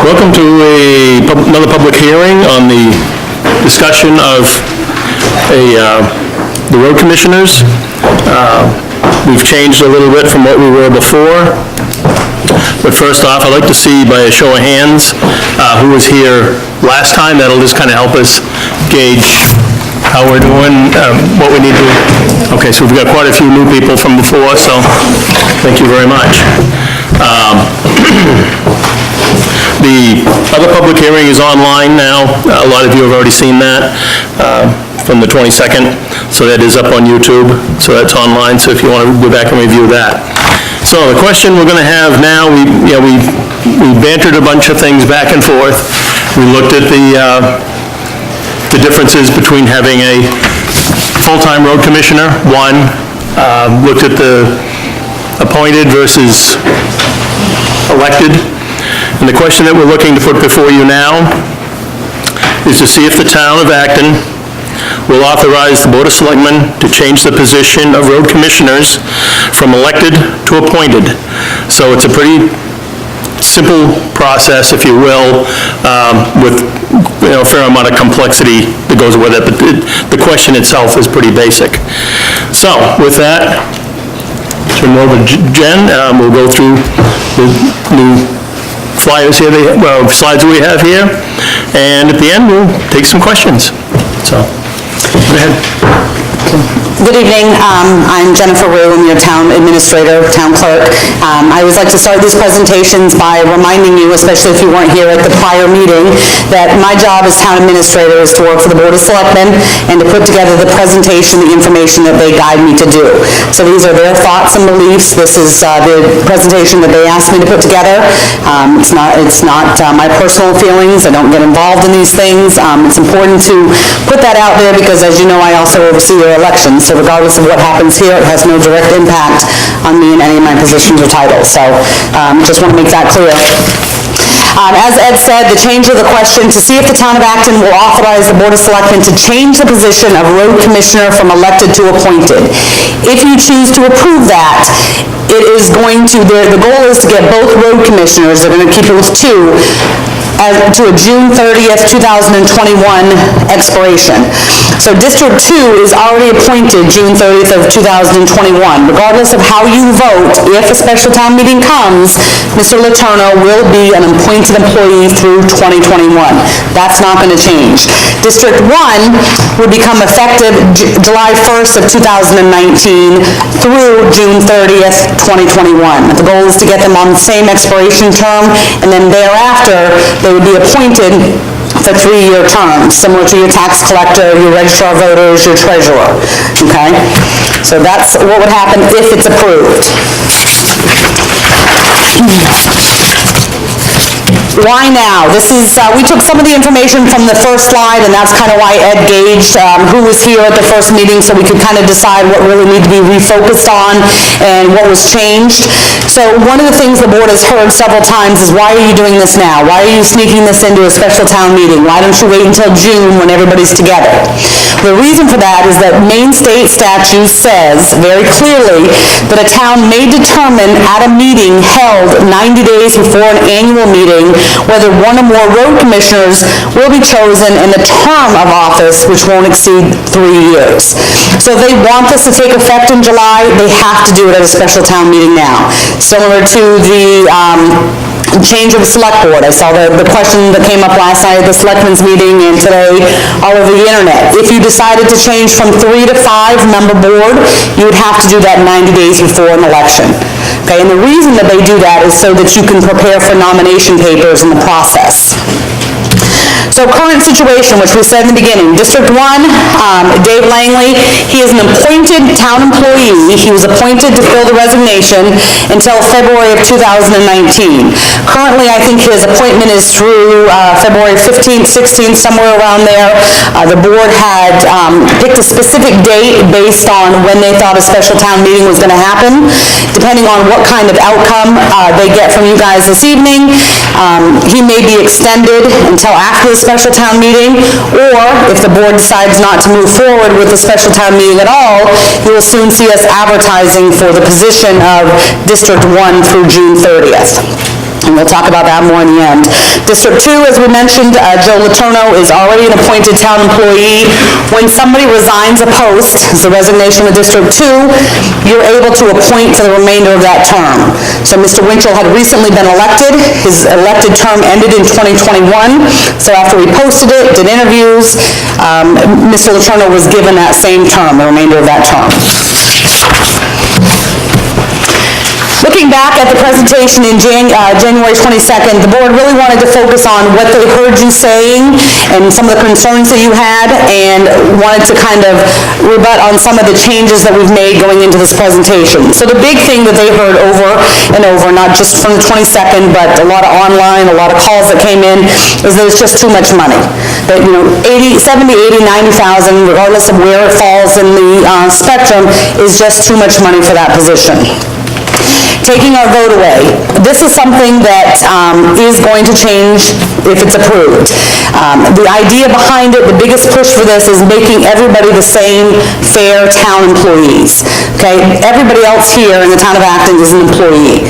Welcome to another public hearing on the discussion of the road commissioners. We've changed a little bit from what we were before. But first off, I'd like to see by a show of hands who was here last time. That'll just kind of help us gauge how we're doing, what we need to... Okay, so we've got quite a few new people from before, so thank you very much. The other public hearing is online now. A lot of you have already seen that from the 22nd, so that is up on YouTube, so that's online, so if you want to go back and review that. So the question we're going to have now, we bantered a bunch of things back and forth. We looked at the differences between having a full-time road commissioner, one, looked at the appointed versus elected. And the question that we're looking to put before you now is to see if the town of Acton will authorize the Board of Selectmen to change the position of road commissioners from elected to appointed. So it's a pretty simple process, if you will, with a fair amount of complexity that goes with it, but the question itself is pretty basic. So with that, turn it over to Jen. We'll go through the new flyers here, slides that we have here, and at the end we'll take some questions. So, go ahead. Good evening. I'm Jennifer Rue. I'm your town administrator, town clerk. I always like to start these presentations by reminding you, especially if you weren't here at the prior meeting, that my job as town administrator is to work for the Board of Selectmen and to put together the presentation, the information that they guide me to do. So these are their thoughts and beliefs. This is the presentation that they asked me to put together. It's not my personal feelings. I don't get involved in these things. It's important to put that out there because, as you know, I also oversee your elections. So regardless of what happens here, it has no direct impact on me in any of my positions or titles. So just want to make that clear. As Ed said, the change of the question to see if the town of Acton will authorize the Board of Selectmen to change the position of road commissioner from elected to appointed. If you choose to approve that, it is going to, the goal is to get both road commissioners, they're going to keep it with two, to a June 30th, 2021 expiration. So District 2 is already appointed June 30th of 2021. Regardless of how you vote, if a special town meeting comes, Mr. Letourneau will be an appointed employee through 2021. That's not going to change. District 1 would become effective July 1st of 2019 through June 30th, 2021. The goal is to get them on the same expiration term, and then thereafter, they would be appointed for 3-year terms, similar to your tax collector, your registrar of voters, your treasurer, okay? So that's what would happen if it's approved. Why now? This is, we took some of the information from the first slide, and that's kind of why Ed gauged who was here at the first meeting, so we could kind of decide what really needed to be refocused on and what was changed. So one of the things the board has heard several times is, why are you doing this now? Why are you sneaking this into a special town meeting? Why don't you wait until June when everybody's together? The reason for that is that Maine state statute says very clearly that a town may determine at a meeting held 90 days before an annual meeting whether one or more road commissioners will be chosen in the term of office which won't exceed 3 years. So if they want this to take effect in July, they have to do it at a special town meeting now. Similar to the change of the select board. I saw the question that came up last night at the selectmen's meeting and today all over the internet. If you decided to change from 3 to 5 member board, you would have to do that 90 days before an election. Okay, and the reason that they do that is so that you can prepare for nomination papers in the process. So current situation, which we said in the beginning, District 1, Dave Langley, he is an appointed town employee. He was appointed to fill the resignation until February of 2019. Currently, I think his appointment is through February 15th, 16th, somewhere around there. The board had picked a specific date based on when they thought a special town meeting was going to happen. Depending on what kind of outcome they get from you guys this evening, he may be extended until after the special town meeting, or if the board decides not to move forward with the special town meeting at all, you will soon see us advertising for the position of District 1 through June 30th. and we'll talk about that more in the end. District 2, as we mentioned, Joe Letourneau is already an appointed town employee. When somebody resigns a post, it's a resignation of District 2, you're able to appoint for the remainder of that term. So Mr. Winchell had recently been elected. His elected term ended in 2021. So after we posted it, did interviews, Mr. Letourneau was given that same term, the remainder of that term. Looking back at the presentation in January 22nd, the board really wanted to focus on what they heard you saying and some of the concerns that you had, and wanted to kind of rebut on some of the changes that we've made going into this presentation. So the big thing that they heard over and over, not just from the 22nd, but a lot of online, a lot of calls that came in, is that it's just too much money. That, 70, 80, 90,000, regardless of where it falls in the spectrum, is just too much money for that position. Taking our vote away. This is something that is going to change if it's approved. The idea behind it, the biggest push for this, is making everybody the same fair town employees. Okay? Everybody else here in the town of Acton is an employee.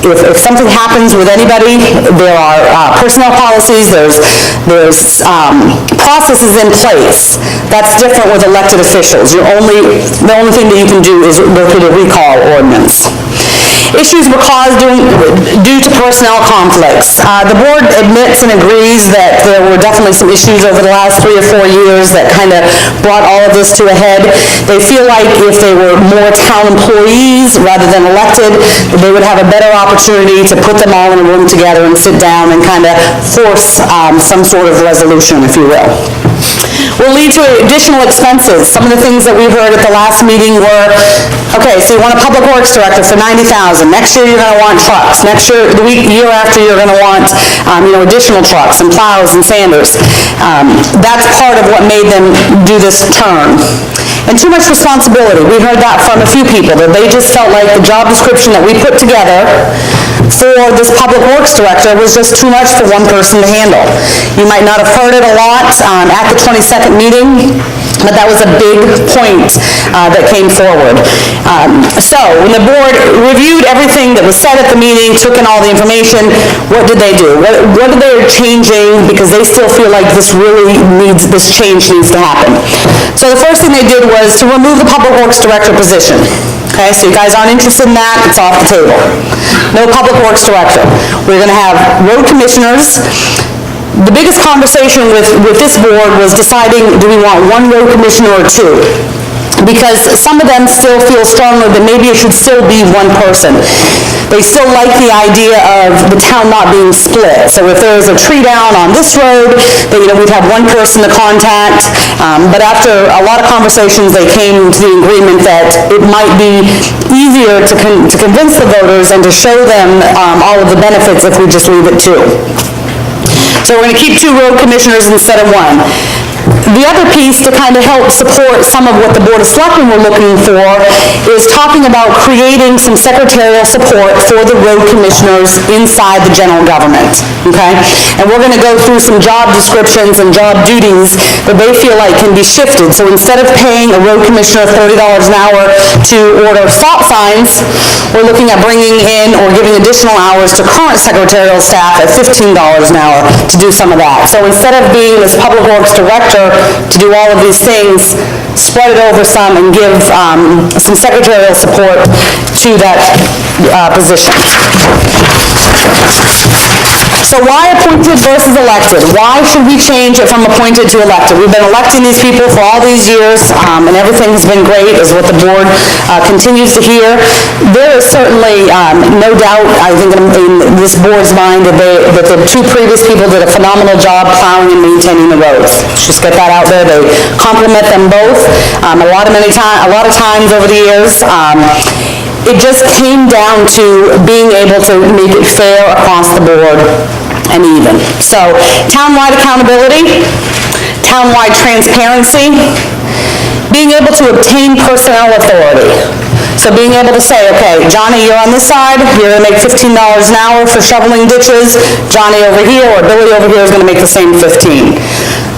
If something happens with anybody, there are personnel policies, there's processes in place. That's different with elected officials. The only thing that you can do is go through the recall ordinance. Issues were caused due to personnel conflicts. The board admits and agrees that there were definitely some issues over the last 3 or 4 years that kind of brought all of this to a head. They feel like if they were more town employees rather than elected, they would have a better opportunity to put them all in a room together and sit down and kind of force some sort of resolution, if you will. Will lead to additional expenses. Some of the things that we heard at the last meeting were, okay, so you want a public works director for $90,000. Next year you're going to want trucks. Next year, the year after, you're going to want additional trucks and plows and sanders. That's part of what made them do this turn. And too much responsibility. We heard that from a few people, that they just felt like the job description that we put together for this public works director was just too much for one person to handle. You might not have heard it a lot at the 22nd meeting, but that was a big point that came forward. So when the board reviewed everything that was said at the meeting, took in all the information, what did they do? What are they changing, because they still feel like this change needs to happen? So the first thing they did was to remove the public works director position. Okay, so you guys aren't interested in that, it's off the table. No public works director. We're going to have road commissioners. The biggest conversation with this board was deciding, do we want one road commissioner or two? Because some of them still feel strongly that maybe it should still be one person. They still like the idea of the town not being split. So if there's a tree down on this road, then, we'd have one person to contact. But after a lot of conversations, they came to the agreement that it might be easier to convince the voters and to show them all of the benefits if we just leave it two. So we're going to keep 2 road commissioners instead of 1. The other piece to kind of help support some of what the Board of Selectmen were looking for is talking about creating some secretarial support for the road commissioners inside the general government, okay? And we're going to go through some job descriptions and job duties that they feel like can be shifted. So instead of paying a road commissioner $30 an hour to order stop signs, we're looking at bringing in or giving additional hours to current secretarial staff at $15 an hour to do some of that. So instead of being this public works director to do all of these things, spread it over some and give some secretarial support to that position. So why appointed versus elected? Why should we change it from appointed to elected? We've been electing these people for all these years, and everything has been great, is what the board continues to hear. There is certainly no doubt, I think, in this board's mind that the 2 previous people did a phenomenal job plowing and maintaining the roads. Let's just get that out there. They compliment them both. A lot of times over the years, it just came down to being able to make it fair across the board and even. So, townwide accountability, townwide transparency, being able to obtain personnel authority. So being able to say, okay, Johnny, you're on this side, you're going to make $15 an hour for shoveling ditches. Johnny over here or Billy over here is going to make the same 15.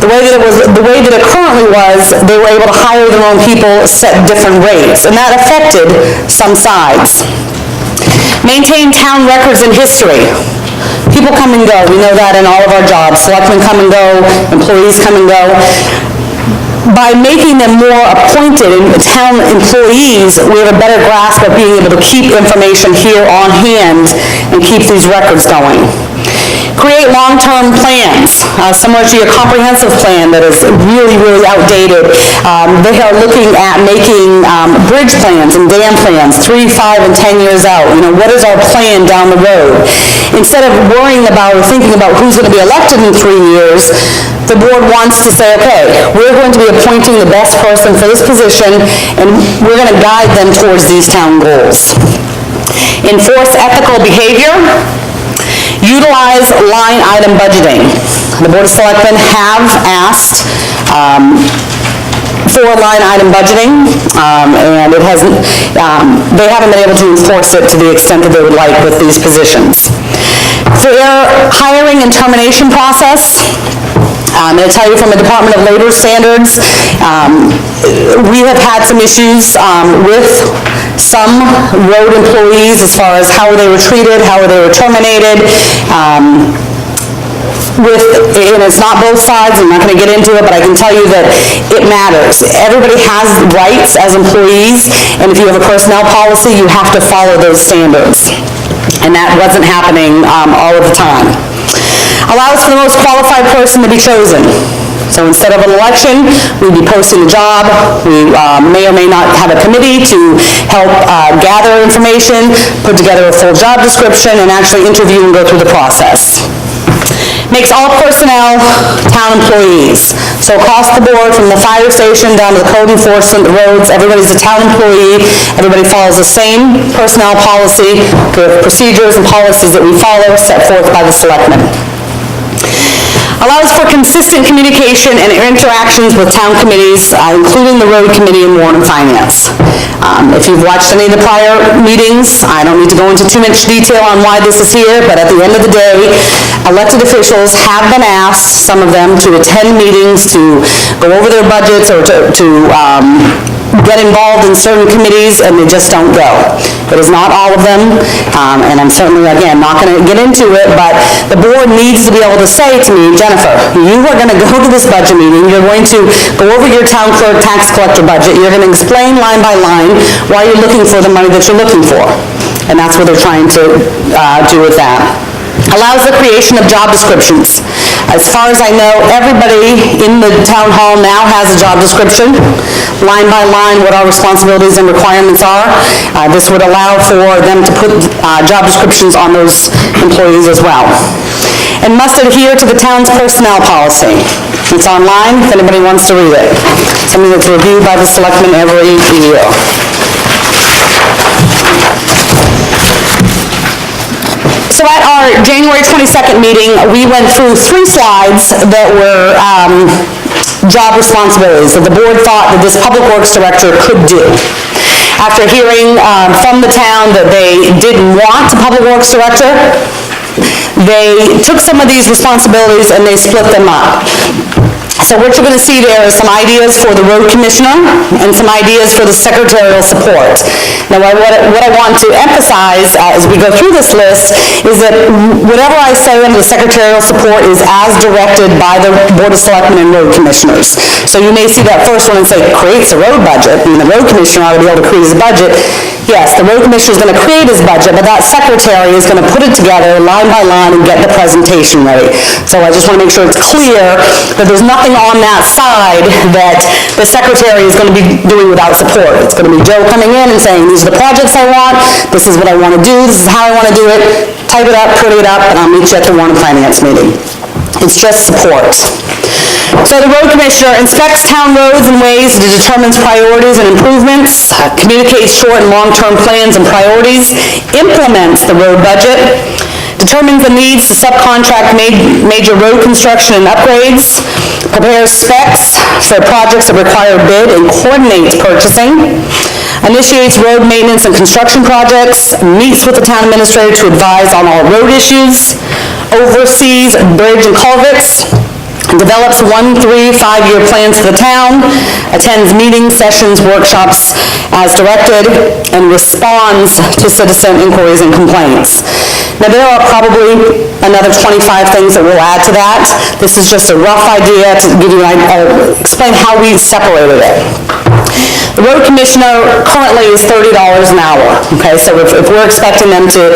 The way that it currently was, they were able to hire their own people, set different rates, and that affected some sides. Maintain town records and history. People come and go, we know that in all of our jobs. Selectmen come and go, employees come and go. By making them more appointed and town employees, we have a better grasp of being able to keep information here on hand and keep these records going. Create long-term plans, similar to your comprehensive plan that is really, really outdated. They are looking at making bridge plans and dam plans 3, 5, and 10 years out. You know, what is our plan down the road? Instead of worrying about or thinking about who's going to be elected in 3 years, the board wants to say, okay, we're going to be appointing the best person for this position, and we're going to guide them towards these town goals. Enforce ethical behavior. Utilize line item budgeting. The Board of Selectmen have asked for line item budgeting, and it hasn't, they haven't been able to enforce it to the extent that they would like with these positions. Fair hiring and termination process. I'm going to tell you from the Department of Labor standards, we have had some issues with some road employees as far as how they were treated, how they were terminated. And it's not both sides, I'm not going to get into it, but I can tell you that it matters. Everybody has rights as employees, and if you have a personnel policy, you have to follow those standards. And that wasn't happening all of the time. Allows for the most qualified person to be chosen. So instead of an election, we'd be posting a job. We may or may not have a committee to help gather information, put together a full job description, and actually interview and go through the process. Makes all personnel town employees. So across the board, from the fire station down to the code enforcement, the roads, everybody's a town employee. Everybody follows the same personnel policy, the procedures and policies that we follow set forth by the selectmen. Allows for consistent communication and interactions with town committees, including the road committee and warrant and finance. If you've watched any of the prior meetings, I don't need to go into too much detail on why this is here, but at the end of the day, elected officials have been asked, some of them, to attend meetings, to go over their budgets, or to get involved in certain committees, and they just don't go. It is not all of them, and I'm certainly, again, not going to get into it, but the board needs to be able to say to me, Jennifer, you are going to go to this budget meeting, you're going to go over your town clerk tax collector budget, you're going to explain line by line why you're looking for the money that you're looking for. And that's what they're trying to do with that. Allows the creation of job descriptions. As far as I know, everybody in the town hall now has a job description, line by line, what our responsibilities and requirements are. This would allow for them to put job descriptions on those employees as well. And must adhere to the town's personnel policy. It's online, if anybody wants to read it. Something that's reviewed by the selectmen every year. So at our January 22nd meeting, we went through 3 slides that were job responsibilities that the board thought that this public works director could do. After hearing from the town that they didn't want a public works director, they took some of these responsibilities and they split them up. So what you're going to see there is some ideas for the road commissioner and some ideas for the secretarial support. Now, what I want to emphasize as we go through this list is that whatever I say under the secretarial support is as directed by the Board of Selectmen and road commissioners. So you may see that first one and say, creates a road budget, and the road commissioner ought to be able to create his budget. Yes, the road commissioner is going to create his budget, but that secretary is going to put it together line by line and get the presentation ready. So I just want to make sure it's clear that there's nothing on that side that the secretary is going to be doing without support. It's going to be Joe coming in and saying, these are the projects I want, this is what I want to do, this is how I want to do it, type it up, pretty it up, and I'll meet you at the warrant and finance meeting. It's just support. So the road commissioner inspects town roads and ways, determines priorities and improvements, communicates short and long-term plans and priorities, implements the road budget, determines the needs to subcontract major road construction and upgrades, prepares specs for projects that require bid and coordinates purchasing, initiates road maintenance and construction projects, meets with the town administrator to advise on all road issues, oversees bridge and culverts, develops 1, 3, 5-year plans for the town, attends meetings, sessions, workshops as directed, and responds to citizen inquiries and complaints. Now, there are probably another 25 things that we'll add to that. This is just a rough idea to give you explain how we separated it. The road commissioner currently is $30 an hour, okay? So if we're expecting them to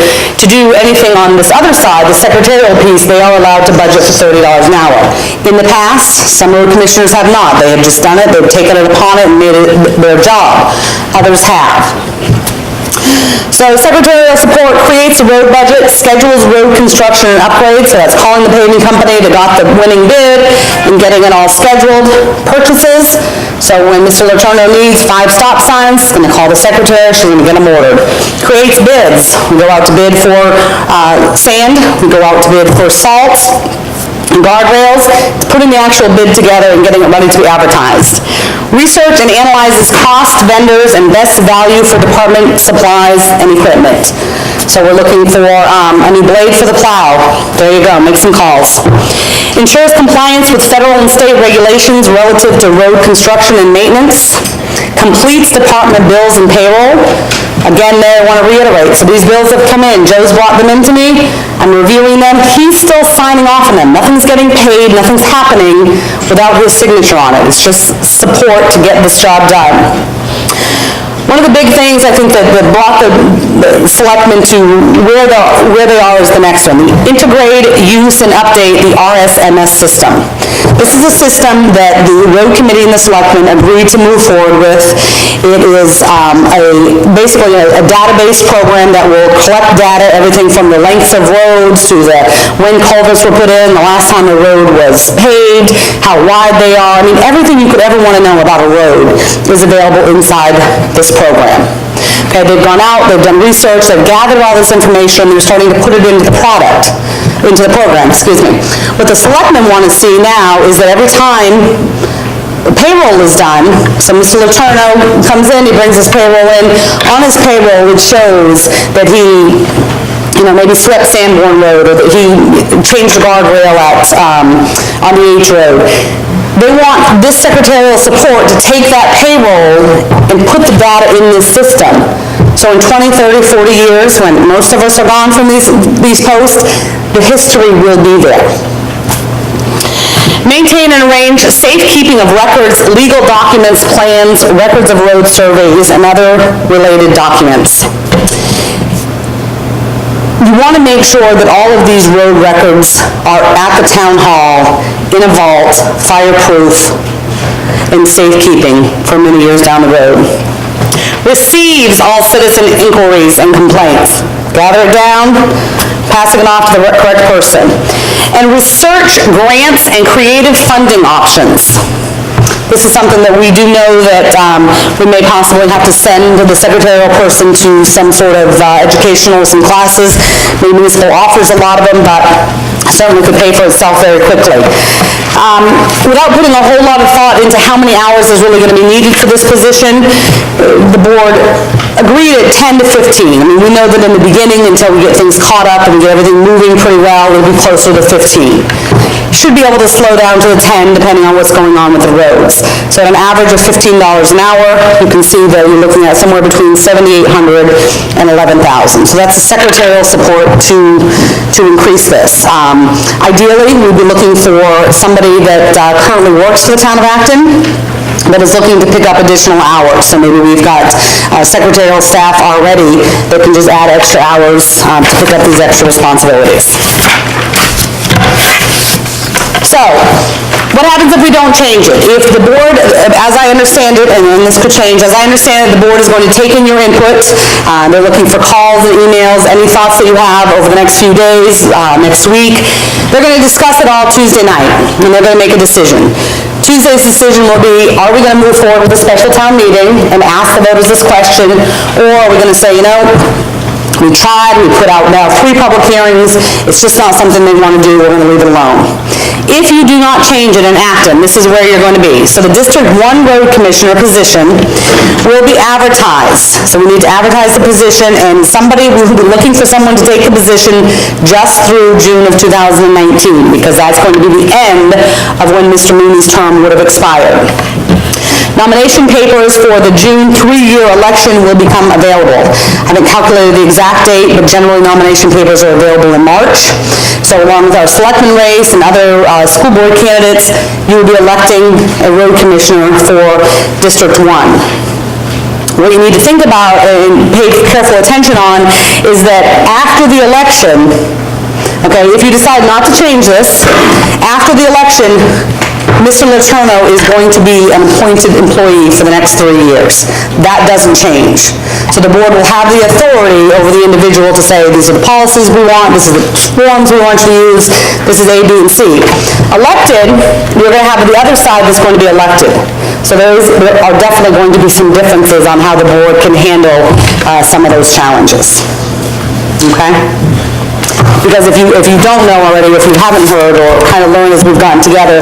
do anything on this other side, the secretarial piece, they are allowed to budget for $30 an hour. In the past, some road commissioners have not. They have just done it, they've taken it upon it and made it their job. Others have. So secretarial support creates a road budget, schedules road construction and upgrades, so that's calling the paving company that got the winning bid and getting it all scheduled. Purchases, so when Mr. Letourneau needs 5 stop signs, he's going to call the secretary, she's going to get them ordered. Creates bids, we go out to bid for sand, we go out to bid for salt, guardrails, putting the actual bid together and getting it ready to be advertised. Research and analyzes cost, vendors, and best value for department supplies and equipment. So we're looking for a new blade for the plow. There you go, make some calls. Ensures compliance with federal and state regulations relative to road construction and maintenance. Completes department bills and payroll. Again, there I want to reiterate, so these bills have come in. Joe's brought them in to me. I'm reviewing them. He's still signing off on them. Nothing's getting paid, nothing's happening without his signature on it. It's just support to get this job done. One of the big things I think that brought the selectmen to where they are is the next one. Integrate, use, and update the RSMS system. This is a system that the road committee and the selectmen agreed to move forward with. It is basically a database program that will collect data, everything from the lengths of roads to when culverts were put in, the last time a road was paved, how wide they are. I mean, everything you could ever want to know about a road is available inside this program. Okay, they've gone out, they've done research, they've gathered all this information, they're starting to put it into the product, into the program, excuse me. What the selectmen want to see now is that every time payroll is done, so Mr. Letourneau comes in, he brings his payroll in, on his payroll it shows that he maybe swept Sanborn Road, or that he changed the guardrail on the H Road. They want this secretarial support to take that payroll and put the data in this system. So in 20, 30, 40 years, when most of us are gone from these posts, the history will be there. Maintain and arrange safekeeping of records, legal documents, plans, records of road surveys, and other related documents. You want to make sure that all of these road records are at the town hall, in a vault, fireproof, and safekeeping for many years down the road. Receives all citizen inquiries and complaints. Gather it down, passing it off to the correct person. And research grants and creative funding options. This is something that we do know that we may possibly have to send the secretarial person to some sort of educational, some classes. Maybe municipal offers a lot of them, but certainly could pay for itself very quickly. Without putting a whole lot of thought into how many hours is really going to be needed for this position, the board agreed at 10 to 15. I mean, we know that in the beginning, until we get things caught up and we get everything moving pretty well, it'll be closer to 15. Should be able to slow down to the 10 depending on what's going on with the roads. So at an average of $15 an hour, you can see that you're looking at somewhere between $7,800 and $11,000. So that's the secretarial support to increase this. Ideally, we'd be looking for somebody that currently works for the town of Acton that is looking to pick up additional hours. So maybe we've got secretarial staff already that can just add extra hours to pick up these extra responsibilities. So, what happens if we don't change it? If the board, as I understand it, and this could change, as I understand it, the board is going to take in your input. They're looking for calls and emails, any thoughts that you have over the next few days, next week. They're going to discuss it all Tuesday night, and they're going to make a decision. Tuesday's decision will be, are we going to move forward with a special town meeting and ask the voters this question, or are we going to say, we tried, we put out now 3 public hearings, it's just not something they want to do, we're going to leave it alone. If you do not change it in Acton, this is where you're going to be. So the District 1 Road Commissioner position will be advertised. So we need to advertise the position, and somebody will be looking for someone to take the position just through June of 2019, because that's going to be the end of when Mr. Mooney's term would have expired. Nomination papers for the June three-year election will become available. I haven't calculated the exact date, but generally nomination papers are available in March. So along with our selectman race and other school board candidates, you will be electing a road commissioner for District 1. What you need to think about and pay careful attention on is that after the election, okay, if you decide not to change this, after the election, Mr. Letourneau is going to be an appointed employee for the next 3 years. That doesn't change. So the board will have the authority over the individual to say, these are the policies we want, this is the forms we want you to use, this is A, B, and C. Elected, you're going to have the other side that's going to be elected. So there are definitely going to be some differences on how the board can handle some of those challenges. Okay? Because if you don't know already, if you haven't heard or kind of learned as we've gotten together,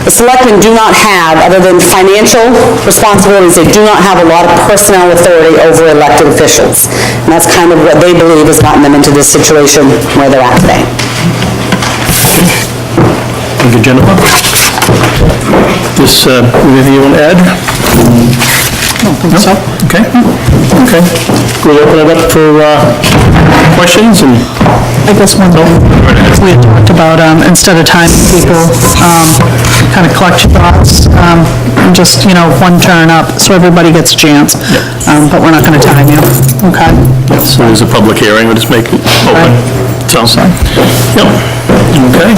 the selectmen do not have, other than financial responsibilities, they do not have a lot of personnel authority over elected officials. And that's kind of what they believe has gotten them into this situation where they're at today. Thank you, Jennifer. Anything you want to add? I don't think so. Okay. Okay. We'll open it up for questions and... I guess one thing we had talked about, instead of timing people, kind of collect your thoughts, and just, one turn up, so everybody gets a chance. But we're not going to time you, okay? So there's a public hearing, we'll just make it open. So, yep. Okay.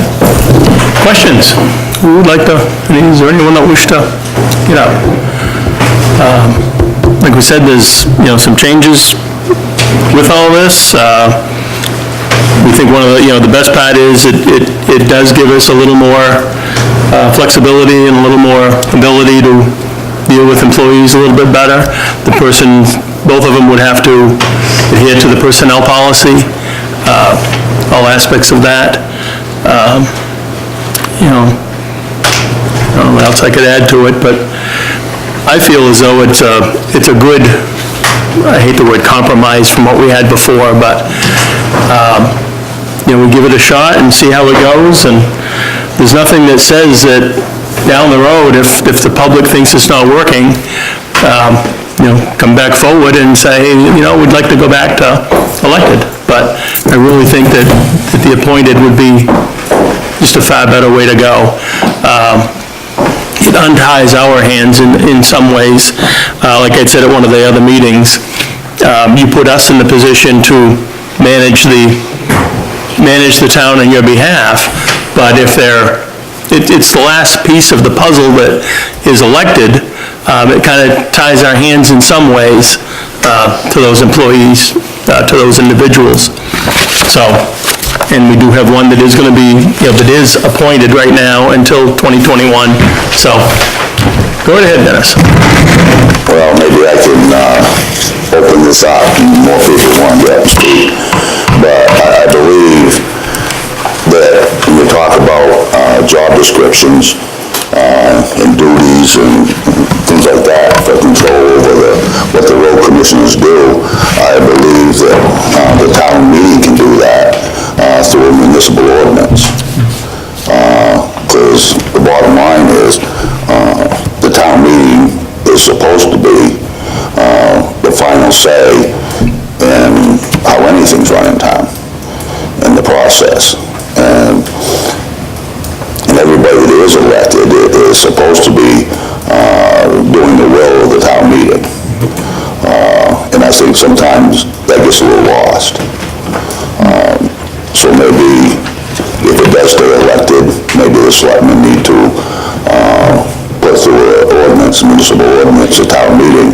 Questions? Who would like to, is there anyone that wish to get up? Like we said, there's, some changes with all this. We think one of the best part is it does give us a little more flexibility and a little more ability to deal with employees a little bit better. Both of them would have to adhere to the personnel policy, all aspects of that. I don't know what else I could add to it, but I feel as though it's a good, I hate the word compromise from what we had before, but we give it a shot and see how it goes, and there's nothing that says that down the road, if the public thinks it's not working, come back forward and say, we'd like to go back to elected. But I really think that the appointed would be just a far better way to go. It unties our hands in some ways. Like I said at one of the other meetings, you put us in the position to manage the town on your behalf, but if it's the last piece of the puzzle that is elected, it kind of ties our hands in some ways to those employees, to those individuals. So, and we do have one that is going to be, that is appointed right now until 2021. So, go right ahead, Dennis. Well, maybe I can open this up and more people want to get up to speed. But I believe that when you talk about job descriptions and duties and things like that for control over what the road commissioners do, I believe that the town meeting can do that through a municipal ordinance. Because the bottom line is the town meeting is supposed to be the final say in how anything's run in town, in the process. And everybody that is elected is supposed to be doing the will of the town meeting. And I think sometimes that gets a little lost. So maybe if it does stay elected, maybe the selectmen need to put through an ordinance, municipal ordinance, a town meeting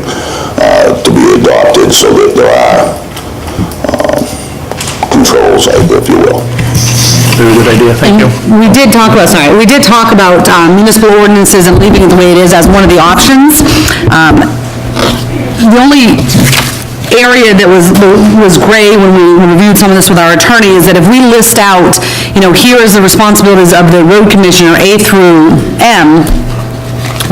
to be adopted so that there are controls, if you will. Very good idea, thank you. We did talk about municipal ordinances and leaving it the way it is as one of the options. The only area that was gray when we reviewed some of this with our attorney is that if we list out, here is the responsibilities of the road commissioner, A through M,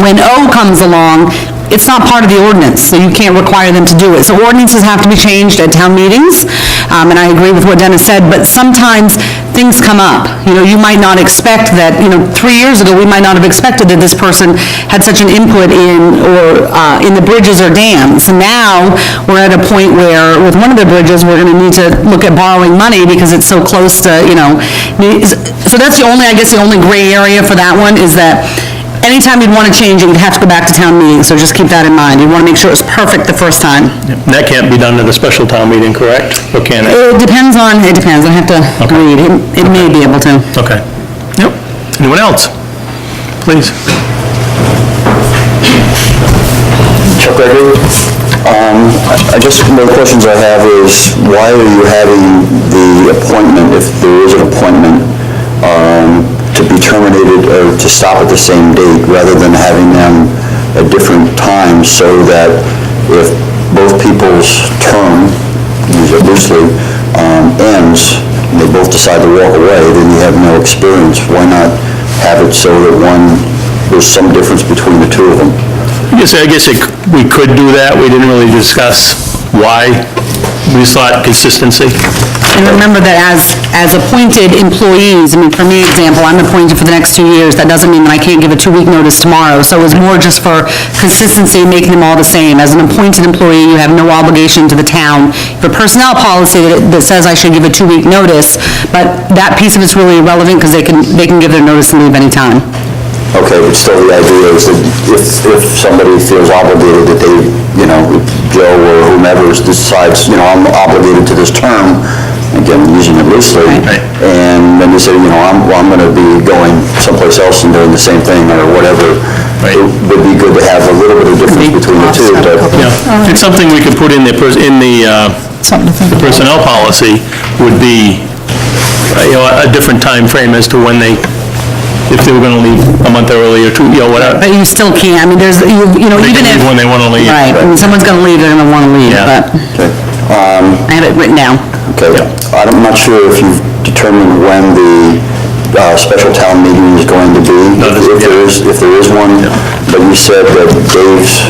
when O comes along, it's not part of the ordinance, so you can't require them to do it. So ordinances have to be changed at town meetings, and I agree with what Dennis said, but sometimes things come up. You know, you might not expect that, 3 years ago, we might not have expected that this person had such an input in the bridges or dams. And now, we're at a point where, with one of the bridges, we're gonna need to look at borrowing money because it's so close to, so that's the only gray area for that one, is that anytime you'd want to change it, you'd have to go back to town meeting, so just keep that in mind. You want to make sure it's perfect the first time. And that can't be done at a special town meeting, correct? Or can it? It depends, I have to read. It may be able to. Okay. Yep. Anyone else? Please. Chuck Gregory. I guess one of the questions I have is, why are you having the appointment, if there is an appointment, to be terminated or to stop at the same date, rather than having them at different times, so that if both people's term, use it loosely, ends, and they both decide to walk away, then you have no experience. Why not have it so that there's some difference between the two of them? I guess we could do that. We didn't really discuss why. We just thought consistency. And remember that as appointed employees, for me, example, I'm appointed for the next 2 years, that doesn't mean that I can't give a 2-week notice tomorrow. So it was more just for consistency, making them all the same. As an appointed employee, you have no obligation to the town. You have a personnel policy that says I should give a 2-week notice, but that piece of it's really irrelevant because they can give their notice and leave anytime. Okay, but still the idea is that if somebody feels obligated, that they, if Joe or whomever decides, I'm obligated to this term, again, using it loosely, Right. and then they say, I'm going to be going someplace else and doing the same thing or whatever, Right. it would be good to have a little bit of difference between the two, but Yeah. It's something we could put in the Something to think about. personnel policy would be, a different time frame as to when if they were going to leave a month early or 2, whatever. But you still can't, there's, They even can if... leave when they want to leave. Right, when someone's gonna leave, they're gonna wanna leave, Yeah. but okay. I have it written down. Okay, I'm not sure if you've determined when the special town meeting is going to be, No, if there is one, but you said that Dave's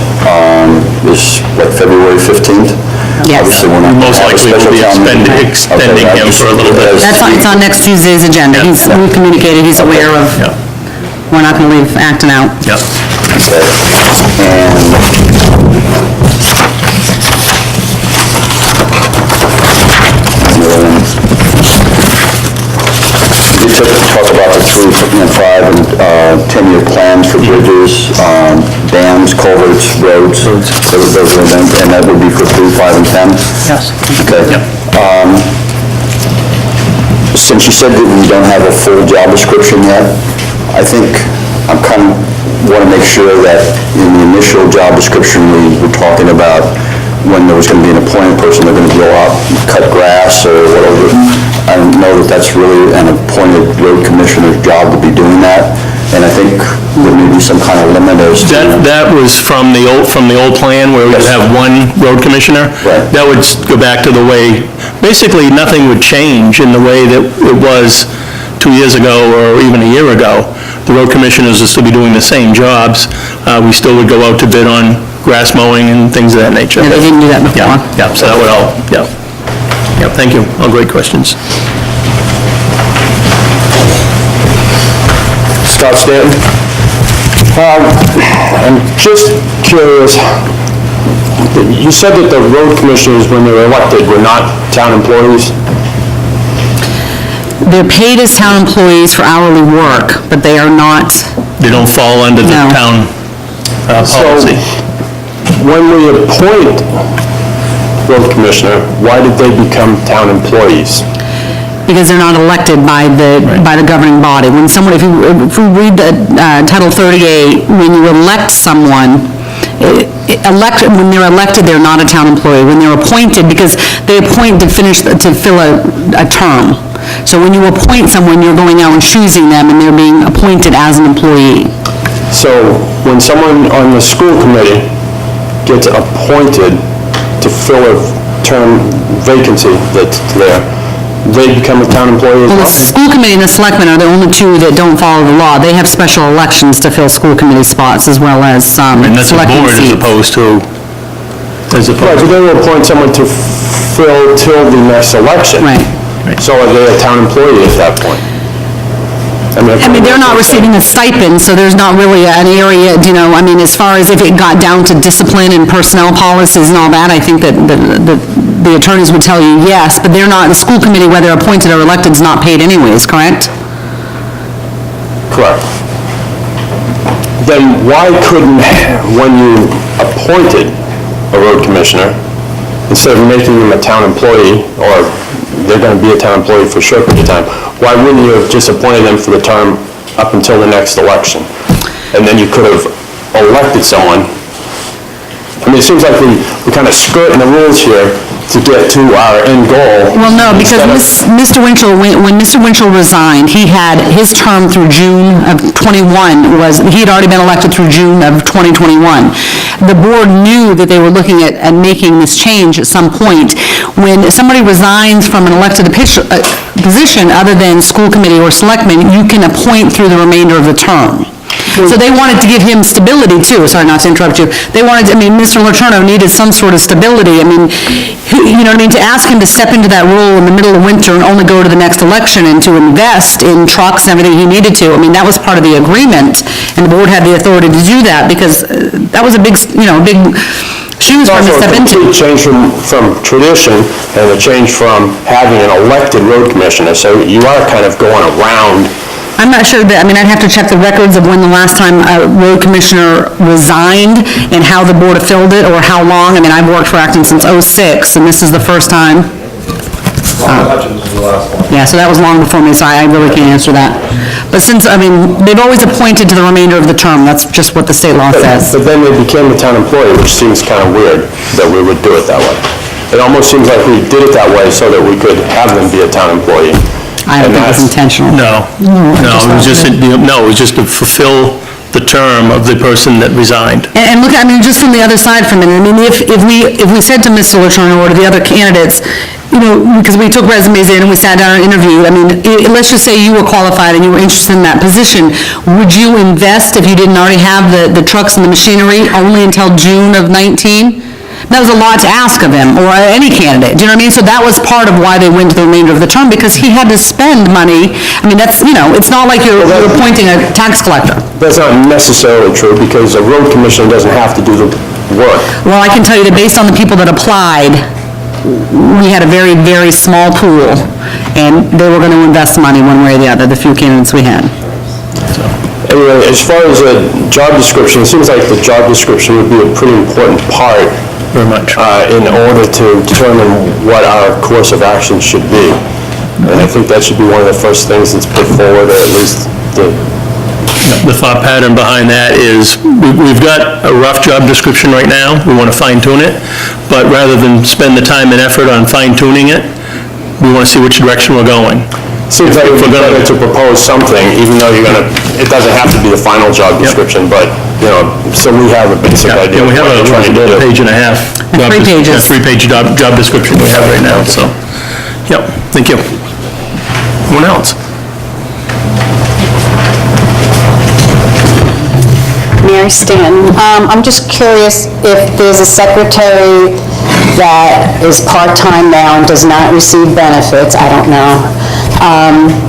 is, February 15th? Yes. Obviously, we're not Most gonna have a likely we'll be special town meeting. extending Okay, him for a little bit. That's on, it's on next Tuesday's agenda. Yeah. We've communicated, he's aware of, Yeah, we're not gonna leave Acton out. yeah. Okay. You talk about the 3, 5, and 10-year plans for bridges, dams, culverts, roads. Those are them, and that would be for 3, 5, and 10? Yes. Okay. Yep. Since you said that we don't have a full job description yet, I think I want to make sure that in the initial job description, we were talking about when there was going to be an appointed person, they're going to go out and cut grass or whatever. I don't know that that's really an appointed road commissioner's job to be doing that, and I think there may be some kind of limit as to... That was from the old plan where we would Yes. have one road commissioner. Right. That would go back to the way, basically, nothing would change in the way that it was 2 years ago or even a year ago. The road commissioners would still be doing the same jobs. We still would go out to bid on grass mowing and things of that nature. Yeah, they didn't do that before. Yeah, so that would all, yeah. Yeah, thank you. All great questions. Scott Stanton. I'm just curious, you said that the road commissioners, when they were elected, were not town employees? They're paid as town employees for hourly work, but they are not, They don't fall under the No. town policy. When we appoint road commissioner, why did they become town employees? because they're not elected by the governing body. When someone, if you read Title 38, when you elect someone, when they're elected, they're not a town employee. When they're appointed, because they appoint to fill a term. So when you appoint someone, you're going out and choosing them, and they're being appointed as an employee. So when someone on the school committee gets appointed to fill a term vacancy that's there, they become a town employee as Well, the well? school committee and the selectmen are the only two that don't follow the law. They have special elections to fill school committee spots as well as And that's a selectmen board seats. Right, but they will appoint someone to fill till the next election. Right. So are they a town employee at that point? I mean, they're not receiving a stipend, so there's not really an area, you know, I mean, as far as if it got down to discipline and personnel policies and all that, I think that the attorneys would tell you yes, but they're not, the school committee, whether appointed or elected, is not paid anyways, correct? Correct. Then why couldn't, when you appointed a road commissioner, instead of making them a town employee, or they're going to be a town employee for a short period of time, why wouldn't you have just appointed them for the term up until the next election? And then you could have elected someone. I mean, it seems like we kind of skirting the rules here to get to our end goal. Well, no, because Mr. Winchell, when Mr. Winchell resigned, he had, his term through June of '21 was, he had already been elected through June of 2021. The board knew that they were looking at making this change at some point. When somebody resigns from an elected position other than school committee or selectmen, you can appoint through the remainder of the term. So they wanted to give him stability too, sorry not to interrupt you. They wanted, I mean, Mr. Letourneau needed some sort of stability. I mean, you know what I mean, to ask him to step into that role in the middle of winter and only go to the next election and to invest in trucks and everything he needed to, I mean, that was part of the agreement, and the board had the authority to do that, because that was a big, you know, big shoes for him to step It's also a into. complete change from tradition, and a change from having an elected road commissioner, so you are kind of going around. I'm not sure that, I mean, I'd have to check the records of when the last time a road commissioner resigned and how the board filled it, or how long. I mean, I've worked for Acton since '06, and this is the first time. Yeah, so that was long before me, so I really can't answer that. But since, I mean, they've always appointed to the remainder of the term, that's just what the state law says. But then they became a town employee, which seems kind of weird that we would do it that way. It almost seems like we did it that way so that we could have them be a town employee. I don't think it's intentional. No, it was just to fulfill the term of the person that resigned. And look, I mean, just from the other side for a minute, I mean, if we said to Mr. Letourneau or to the other candidates, you know, because we took resumes in and we sat down and interviewed, I mean, let's just say you were qualified and you were interested in that position, would you invest, if you didn't already have the trucks and the machinery, only until June of '19? That was a lot to ask of him, or any candidate, do you know what I mean? So that was part of why they went to the remainder of the term, because he had to spend money. I mean, that's, you know, it's not like you're appointing a tax collector. That's not necessarily true, because a road commissioner doesn't have to do the work. Well, I can tell you that based on the people that applied, we had a very, very small pool, and they were going to invest money one way or the other, the few candidates we had. Anyway, as far as a job description, it seems like the job description would be a pretty important part Very much. in order to determine what our course of action should be. And I think that should be one of the first things that's put forward, or at least The thought pattern behind that is, we've got a rough job description right now, we want to fine tune it, but rather than spend the time and effort on fine tuning it, we want to see which direction we're going. seems like we're going to propose something, even though it doesn't have to be the final job description, but, you know, so we have a basic idea. Yeah, we have of what we're trying to do. a page and a half. job 3 pages. yeah, 3-page job description we have right now, so, yep, thank you. Anyone else? Mary Stanton. I'm just curious if there's a secretary that is part-time now and does not receive benefits, I don't know.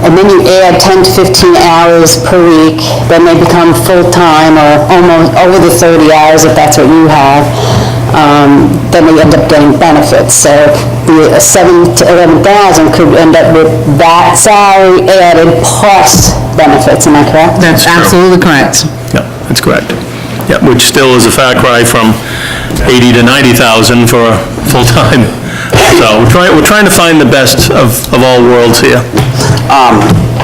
And then you add 10 to 15 hours per week, then they become full-time or almost over the 30 hours if that's what you have. Then they end up getting benefits. So the 7,000 to 11,000 could end up with that salary added plus benefits, am I correct? That's absolutely correct. Yeah, that's correct. Yeah, which still is a far cry from 80 to 90,000 for a full-time. So we're trying to find the best of all worlds here.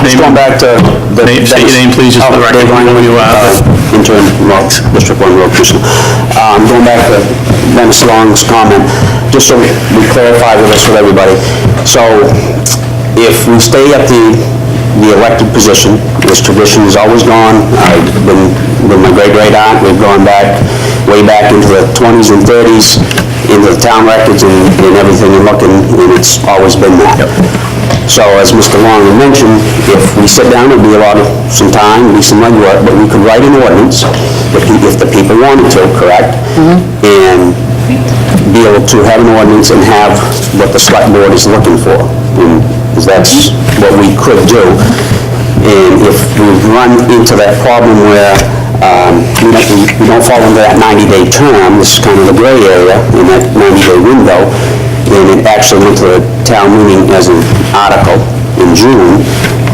Just going back to the... State your name, please, just for the record, who you are. Intern, District 1 Road Commissioner. Going back to Dennis Long's comment, just so we clarify this with everybody. So if we stay at the elected position, this tradition has always gone, I've been with my great-great-aunt, we've gone way back into the 20s and 30s, into the town records and everything, and looking, and it's always been that. So as Mr. Long mentioned, if we sit down, it'd be some time, it'd be some legwork, but we could write an ordinance, if the people wanted to, correct? And be able to have an ordinance and have what the select board is looking for. because that's what we could do. And if we run into that problem where we don't fall into that 90-day term, this is kind of the gray area in that 90-day window, and it actually went to the town meeting as an article in June,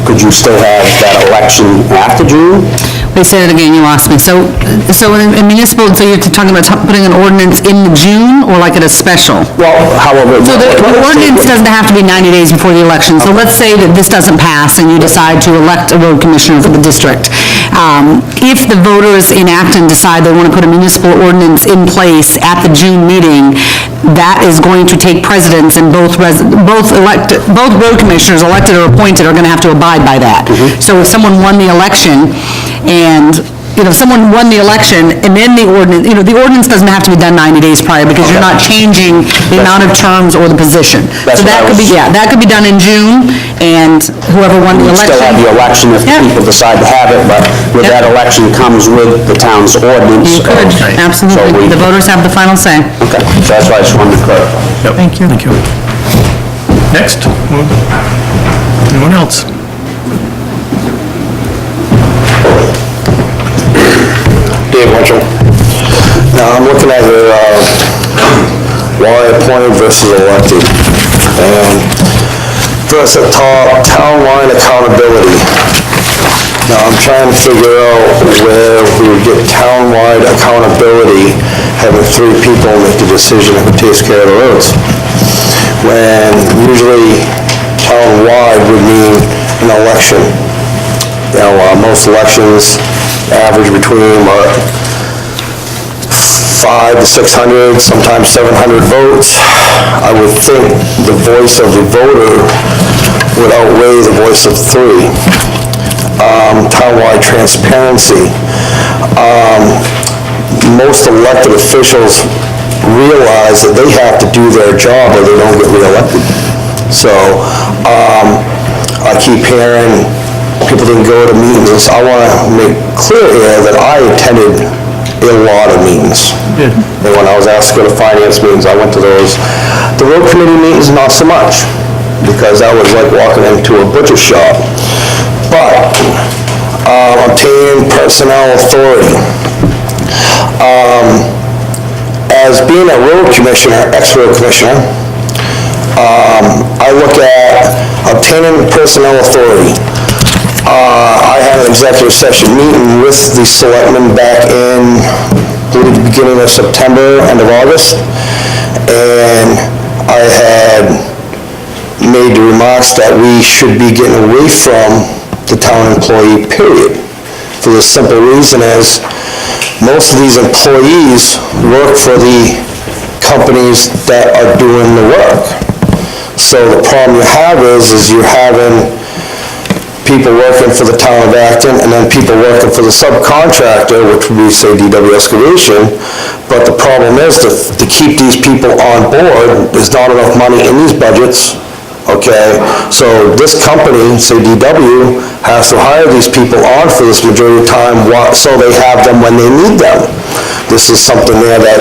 could you still have that election after June? Wait, say that again, you lost me. So in municipal, so you're talking about putting an ordinance in June, or like at a special? Well, however... So the ordinance doesn't have to be 90 days before the election. So let's say that this doesn't pass and you decide to elect a road commissioner for the district. If the voters in Acton decide they want to put a municipal ordinance in place at the June meeting, that is going to take precedence, and both road commissioners, elected or appointed, are going to have to abide by that. So if someone won the election, and someone won the election, and then the ordinance, the ordinance doesn't have to be done 90 days prior, because you're not changing the amount of terms or the position. That's So that what I could be, was- that could be done in June, and whoever won the We'd election. still have the election if Yeah. people decide to have it, but with Yeah. that election comes with the town's ordinance. You could, So absolutely. we- The voters have the final say. Okay, so that's why I just wanted to clarify. Thank you. Thank you. Next. Anyone else? Dave Winchell. Now, I'm looking at your, why appointed versus elected. And first at top, town-wide accountability. Now, I'm trying to figure out where we would get town-wide accountability, having 3 people make the decision who takes care of the roads. When usually town-wide would mean an election. Most elections average between, 500 to 600, sometimes 700 votes. I would think the voice of the voter would outweigh the voice of 3. Townwide transparency. Most elected officials realize that they have to do their job or they don't get reelected. So, I keep hearing people didn't go to meetings. I want to make clear here that I attended a lot of meetings. And when I was asked to go to finance meetings, I went to those. The road committee meetings, not so much, because that was like walking into a butcher shop. But, obtaining personnel authority. As being a road commissioner, ex-road commissioner, I look at obtaining personnel authority. I had an executive session meeting with the selectmen back in, I believe, the beginning of September, end of August, and I had made the remarks that we should be getting away from the town employee, period. For the simple reason is, most of these employees work for the companies that are doing the work. So the problem you have is you're having people working for the town of Acton, and then people working for the subcontractor, which would be, say, DW Excavation. But the problem is, to keep these people on board, there's not enough money in these budgets, okay? So this company, say DW, has to hire these people on for this majority of time, so they have them when they need them. This is something there that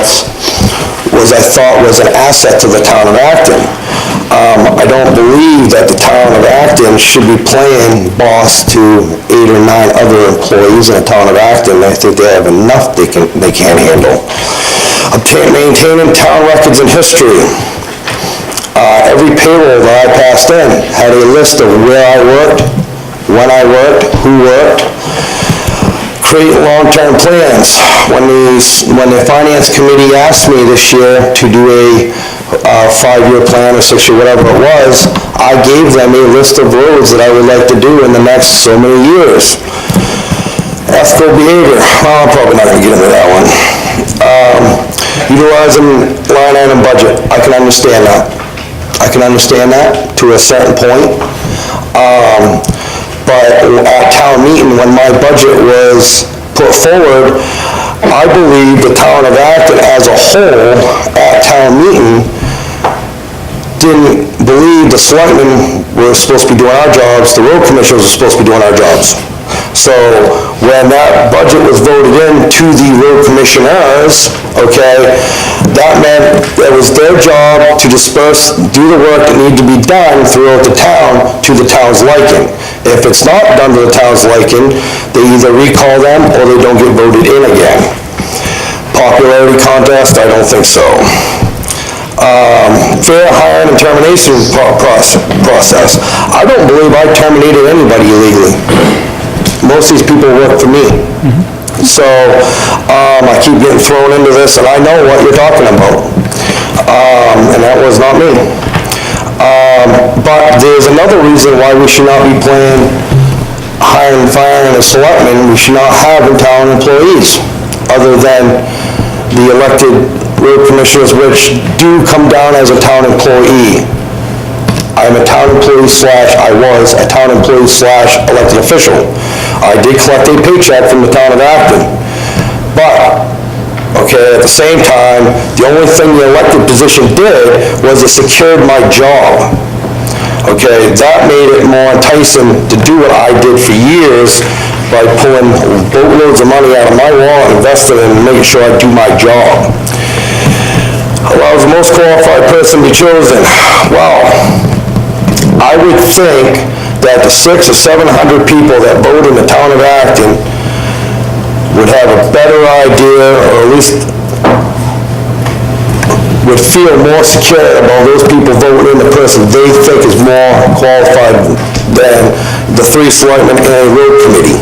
I thought was an asset to the town of Acton. I don't believe that the town of Acton should be playing boss to 8 or 9 other employees in the town of Acton. I think they have enough they can't handle. Maintaining town records and history. Every payroll that I passed in had a list of where I worked, when I worked, who worked. Create long-term plans. When the finance committee asked me this year to do a 5-year plan or 6-year, whatever it was, I gave them a list of roads that I would like to do in the next so many years. Ethical behavior, well, I'm probably not going to get into that one. Utilizing line item budget, I can understand that. I can understand that to a certain point. But at town meeting, when my budget was put forward, I believe the town of Acton as a whole at town meeting didn't believe the selectmen were supposed to be doing our jobs, the road commissioners were supposed to be doing our jobs. So when that budget was voted in to the road commissioners, okay, that meant it was their job to disperse, do the work that needed to be done throughout the town to the town's liking. If it's not done to the town's liking, they either recall them or they don't get voted in again. Popularity contest, I don't think so. Fair hiring and termination process. I don't believe I terminated anybody illegally. Most of these people work for me. So, I keep getting thrown into this, and I know what you're talking about. And that was not me. But there's another reason why we should not be playing hiring, firing, and selectmen. We should not have town employees, other than the elected road commissioners, which do come down as a town employee. I'm a town employee I was a town employee / elected official. I did collect a paycheck from the town of Acton. But, okay, at the same time, the only thing the elected position did was it secured my job. Okay, that made it more enticing to do what I did for years by pulling boatloads of money out of my wallet, investing in and making sure I do my job. Allows the most qualified person to be chosen. Well, I would think that the 600 or 700 people that vote in the town of Acton would have a better idea, or at least would feel more secure about those people voting in the person they think is more qualified than the 3 selectmen and a road committee.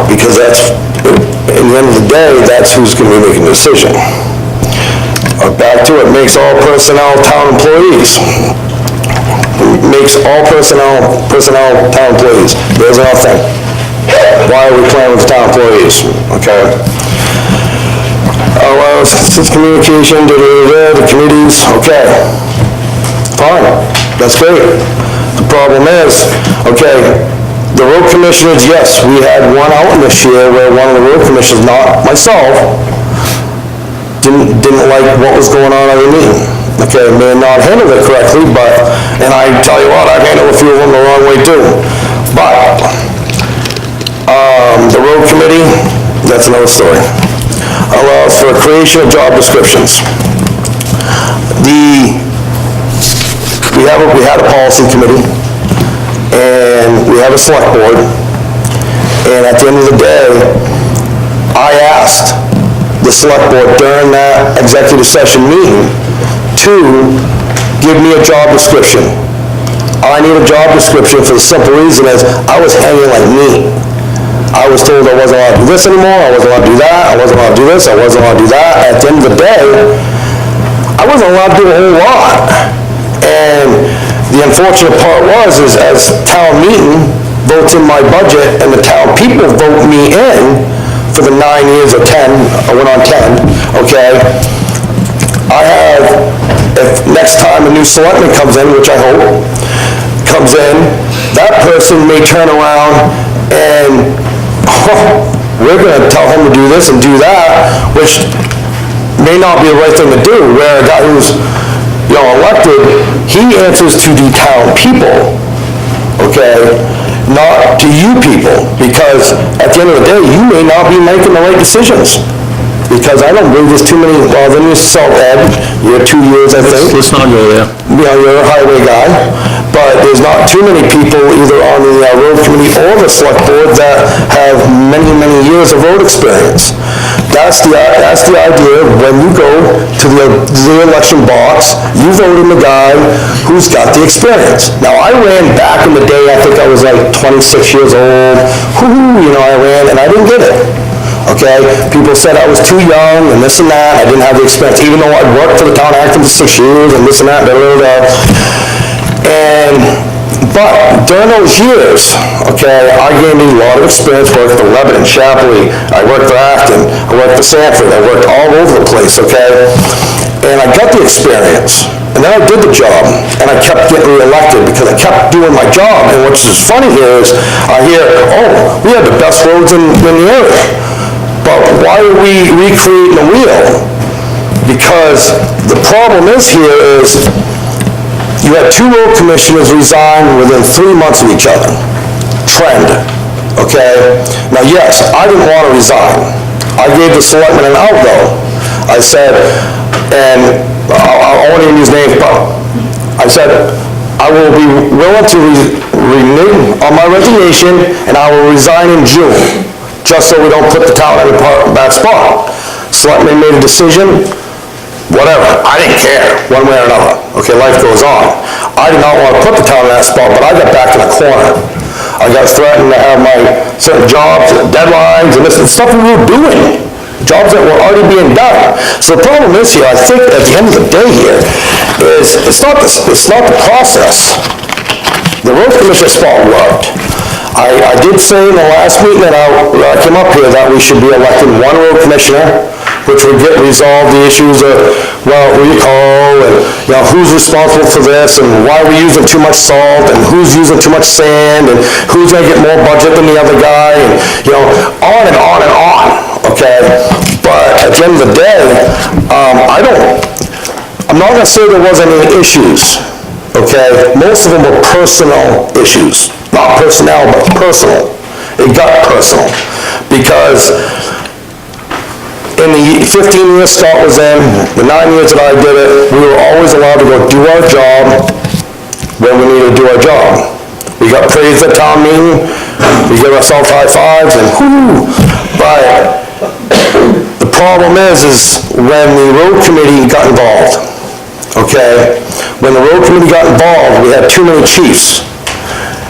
Because that's, in the end of the day, that's who's going to be making the decision. Back to it, makes all personnel town employees. Makes all personnel town employees. There's another thing. Why are we playing with town employees? Okay. Allows communication, the committees, okay. Fine, that's great. The problem is, okay, the road commissioners, yes, we had one out this year where one of the road commissioners, not myself, didn't like what was going on under me. Okay, may not handle it correctly, but, and I tell you what, I've handled a few of them the wrong way too. But, the road committee, that's another story. Allows for creation of job descriptions. We had a policy committee, and we have a select board, and at the end of the day, I asked the select board during that executive session meeting to give me a job description. I need a job description for the simple reason is I was hanging like meat. I was told I wasn't allowed to do this anymore, I wasn't allowed to do that, I wasn't allowed to do this, I wasn't allowed to do that. At the end of the day, I wasn't allowed to do a whole lot. And the unfortunate part was, is as town meeting votes in my budget and the town people vote me in for the 9 years or 10, I went on 10, okay? I have, if next time a new selectman comes in, which I hope, comes in, that person may turn around and, we're gonna tell him to do this and do that, which may not be the right thing to do, where a guy who's, elected, he answers to the town people, okay? Not to you people, because at the end of the day, you may not be making the right decisions. Because I don't believe there's too many, well, then you salt Ed, you're 2 years, I think. Let's not go there. You're a highway guy, but there's not too many people either on the road committee or the select board that have many, many years of road experience. That's the idea. When you go to the election box, you vote in the guy who's got the experience. Now, I ran back in the day, I think I was like 26 years old. I ran and I didn't get it. Okay, people said I was too young and this and that, I didn't have the experience, even though I'd worked for the town of Acton for 6 years and this and that, but during those years, okay, I gained a lot of experience, worked for Lebanon, Shapley, I worked for Acton, I worked for Sanford, I worked all over the place, okay, and I got the experience. And then I did the job, and I kept getting reelected because I kept doing my job. And what's just funny here is, I hear, oh, we have the best roads in the area. But why are we recreating the wheel? Because the problem is here is, you had 2 road commissioners resign within 3 months of each other. Trend. okay? Now, yes, I didn't want to resign. I gave the selectmen an out, though. I said, and I won't even use names, but I said, I will be willing to renew on my resignation, and I will resign in June, just so we don't put the town in a bad spot. Selectmen made a decision, whatever, I didn't care, one way or another. Okay, life goes on. I did not want to put the town in that spot, but I got back in a corner. I got threatened to have my certain jobs, deadlines, and this and stuff we were doing. Jobs that were already being done. So the problem is here, I think at the end of the day here, is it's not the process. The road commissioner spot worked. I did say in the last meeting that I came up here that we should be electing one road commissioner, which would resolve the issues of, well, recall, and, you know, who's responsible for this, and why are we using too much salt, and who's using too much sand, and who's gonna get more budget than the other guy, and, you know, on and on and on, okay? But at the end of the day, I'm not gonna say there wasn't any issues, okay? Most of them were personal issues, not personnel, but personal. It got personal, because in the 15 years Scott was in, the 9 years that I did it, we were always allowed to go do our job when we needed to do our job. We got praised at town meeting, we give ourselves high fives, and whoo! But the problem is when the road committee got involved, okay? When the road committee got involved, we had too many chiefs.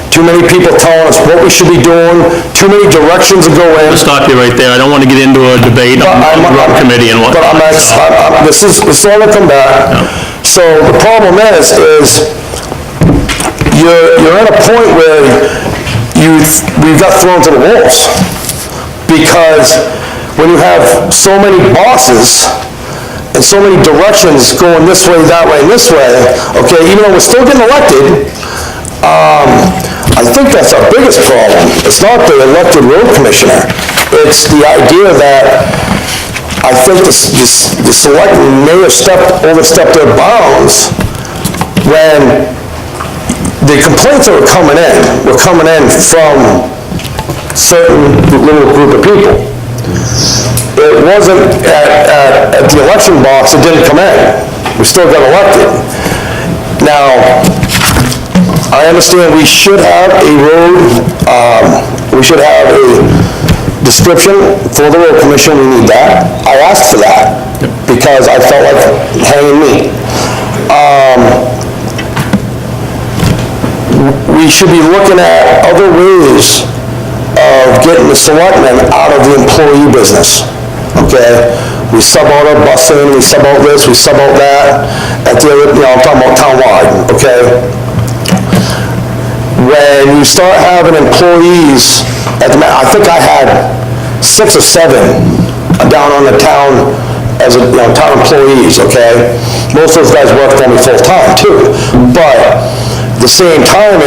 Too many people telling us what we should be doing, too many directions to go in. I'll stop you right there. I don't want to get into a debate on the road committee and what. But this is all to come back. So the problem is you're at a point where we've got thrown to the wolves. Because when you have so many bosses and so many directions going this way, that way, and this way, okay, even though we're still getting elected, I think that's our biggest problem. It's not the elected road commissioner. It's the idea that I think the selectmen may have overstepped their bounds when the complaints that were coming in from certain little group of people. It wasn't at the election box, it didn't come in. We still got elected. Now, I understand we should have a road, we should have a description for the road commission, we need that. I asked for that, because I felt like hanging meat. We should be looking at other ways of getting the selectmen out of the employee business, okay? We sub out our busing, we sub out this, we sub out that, at the other, I'm talking about townwide, okay? When you start having employees, I think I had 6 or 7 down on the town as town employees, okay? Most of those guys work for me full-time too, but the same time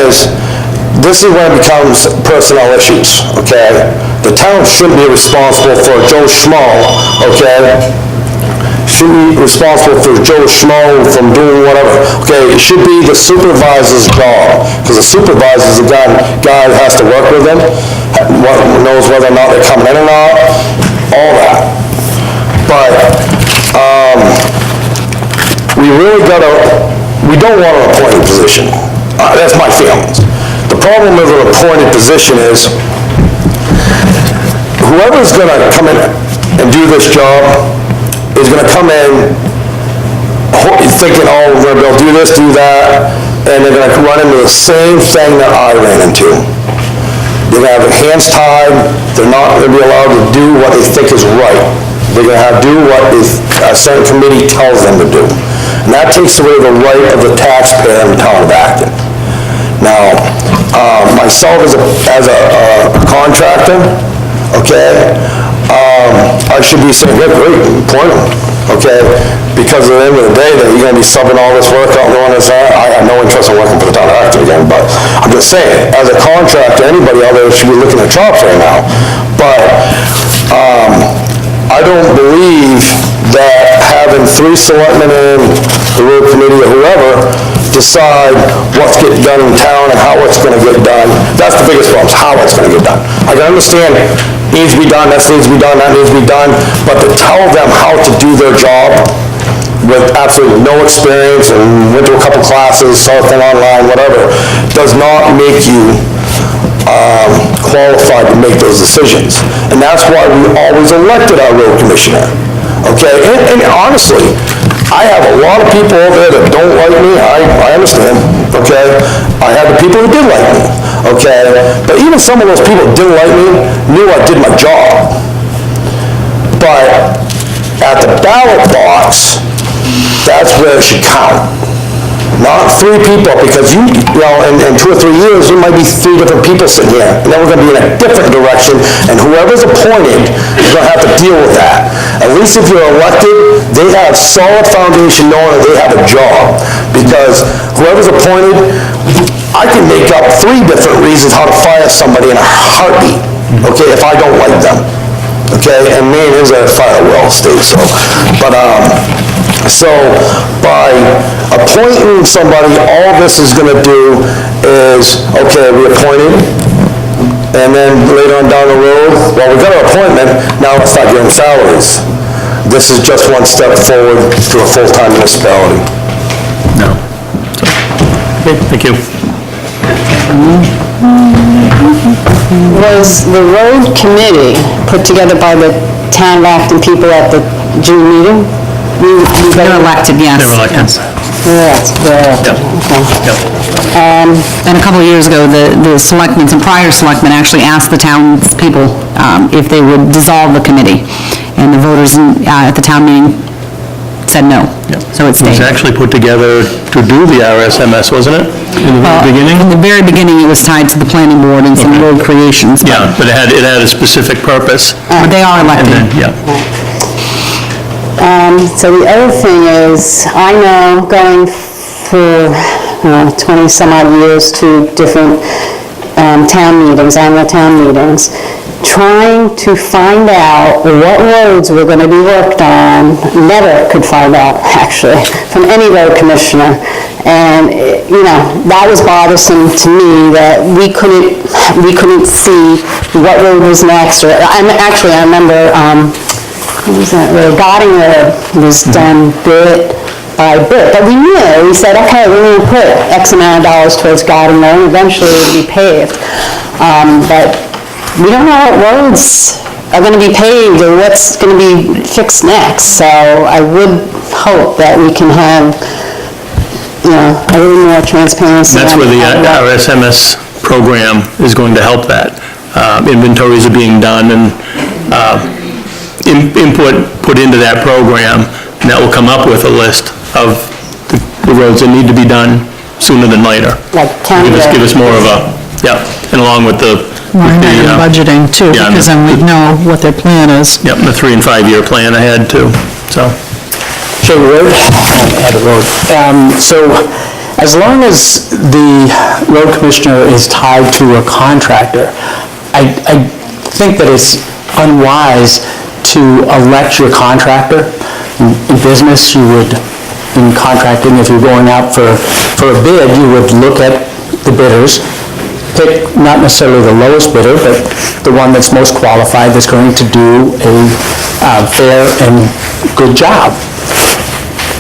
this is when it becomes personnel issues, okay? The town shouldn't be responsible for Joe Schmo, okay? Shouldn't be responsible for Joe Schmo from doing whatever, okay? It should be the supervisor's job, because the supervisor's the guy that has to work with them, knows whether or not they're coming in or not, all that. But, we don't want an appointed position. That's my feelings. The problem with an appointed position is whoever's gonna come in and do this job is gonna come in thinking, oh, we're gonna be able to do this, do that, and they're gonna run into the same thing that I ran into. They're gonna have their hands tied, they're not gonna be allowed to do what they think is right. They're gonna have to do what a certain committee tells them to do. And that takes away the right of the taxpayer in the town of Acton. Now, myself as a contractor, okay, I should be saying, great, point them, okay? Because at the end of the day, that you're gonna be subbing all this work out and doing this, I have no interest in working for the town of Acton again, but I'm just saying, as a contractor, anybody out there should be looking at jobs right now. But, I don't believe that having 3 selectmen in the road committee or whoever decide what's getting done in town and how it's gonna get done. That's the biggest problem, is how it's gonna get done. I can understand, needs to be done, that needs to be done, that needs to be done, but to tell them how to do their job with absolutely no experience and went to a couple classes, saw a thing online, whatever, does not make you qualified to make those decisions. And that's why we always elected our road commissioner, okay? And honestly, I have a lot of people over there that don't like me, I understand, okay? I have the people who did like me, okay? But even some of those people who didn't like me knew I did my job. But at the ballot box, that's where it should count. Not 3 people, because you know, in 2 or 3 years, there might be 3 different people sitting here, and then we're gonna be in a different direction, and whoever's appointed is gonna have to deal with that. At least if you're elected, they have solid foundation knowing that they have a job, because whoever's appointed, I can make up 3 different reasons how to fire somebody in a heartbeat, okay, if I don't like them. Okay, and Maine is a fire well state, so, but, so, by appointing somebody, all this is gonna do is, okay, we appointed, and then later on down the road, well, we got our appointment, now let's start getting salaries. This is just one step forward to a full-time municipality. No. So, okay, thank you. Was the road committee put together by the town of Acton people at the June meeting? They're elected, yes. They were elected. Yes, they're elected, okay. And a couple of years ago, the selectmen, some prior selectmen actually asked the townspeople if they would dissolve the committee. And the voters at the town meeting said no. So it It was stayed. actually put together to do the RSMS, wasn't it, in the very beginning? In the very beginning, it was tied to the planning board and some road creations. Yeah, but it had a specific purpose. But they are And elected. then, yeah. So the other thing is, I know going for 20-some-odd years to different town meetings, annual town meetings, trying to find out what roads were going to be worked on, never could find out, actually, from any road commissioner. And, you know, that was bothersome to me, that we couldn't see what road was next, or, I remember, what was that road? Godding Road was done bit by bit, but we knew, we said, okay, we're gonna put X amount of dollars towards Godding Road, and eventually it would be paved. But we don't know what roads are gonna be paved, or what's gonna be fixed next, so I would hope that we can have, you know, a little more transparency. That's where the on what- RSMS program is going to help that. Inventories are being done, and input put into that program, and that will come up with a list of the roads that need to be done sooner than later. Like county road. Give us more of a, yeah, and along with the... And budgeting too, Yeah, because then we know what their plan is. Yep, the 3- and 5-year plan ahead too, so. Shay Road? Abbott Road. So, as long as the road commissioner is tied to a contractor, I think that it's unwise to elect your contractor. In business, you would, in contracting, if you're going out for a bid, you would look at the bidders, pick not necessarily the lowest bidder, but the one that's most qualified, that's going to do a fair and good job.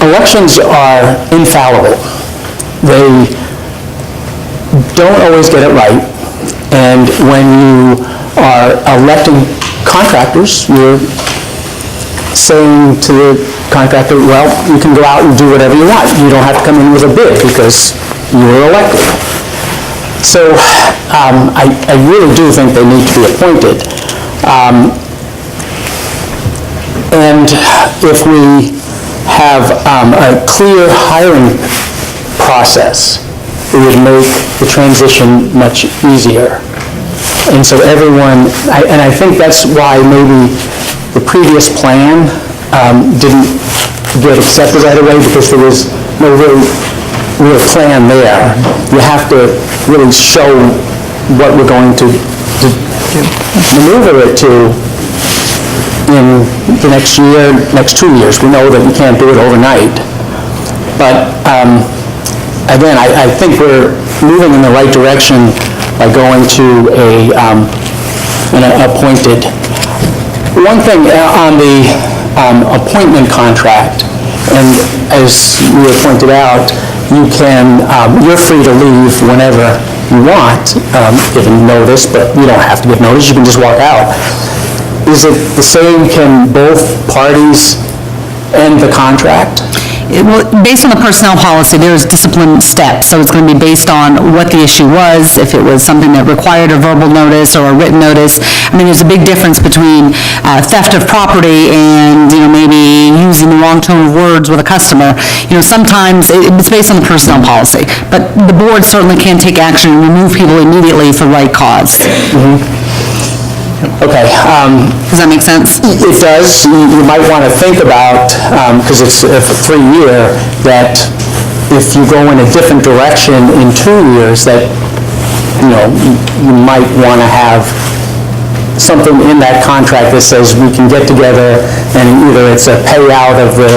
Elections are infallible. They don't always get it right, and when you are electing contractors, you're saying to the contractor, well, you can go out and do whatever you want. You don't have to come in with a bid because you were elected. So I really do think they need to be appointed. And if we have a clear hiring process, it would make the transition much easier. And so everyone, and I think that's why maybe the previous plan didn't get accepted right away, because there was no real plan there. You have to really show what we're going to maneuver it to in the next year, next 2 years. We know that we can't do it overnight. But again, I think we're moving in the right direction by going to an appointed. One thing on the appointment contract, and as you have pointed out, you're free to leave whenever you want, given notice, but you don't have to give notice, you can just walk out. Is it the same, can both parties end the contract? Well, based on the personnel policy, there's discipline steps, so it's going to be based on what the issue was, if it was something that required a verbal notice or a written notice. I mean, there's a big difference between theft of property and, maybe using the wrong tone of words with a customer. Sometimes it's based on the personnel policy, but the board certainly can take action and remove people immediately for right cause. Okay. Does that make sense? It does. You might want to think about, because it's a 3-year, that if you go in a different direction in 2 years, that, you might want to have something in that contract that says we can get together and either it's a payout of the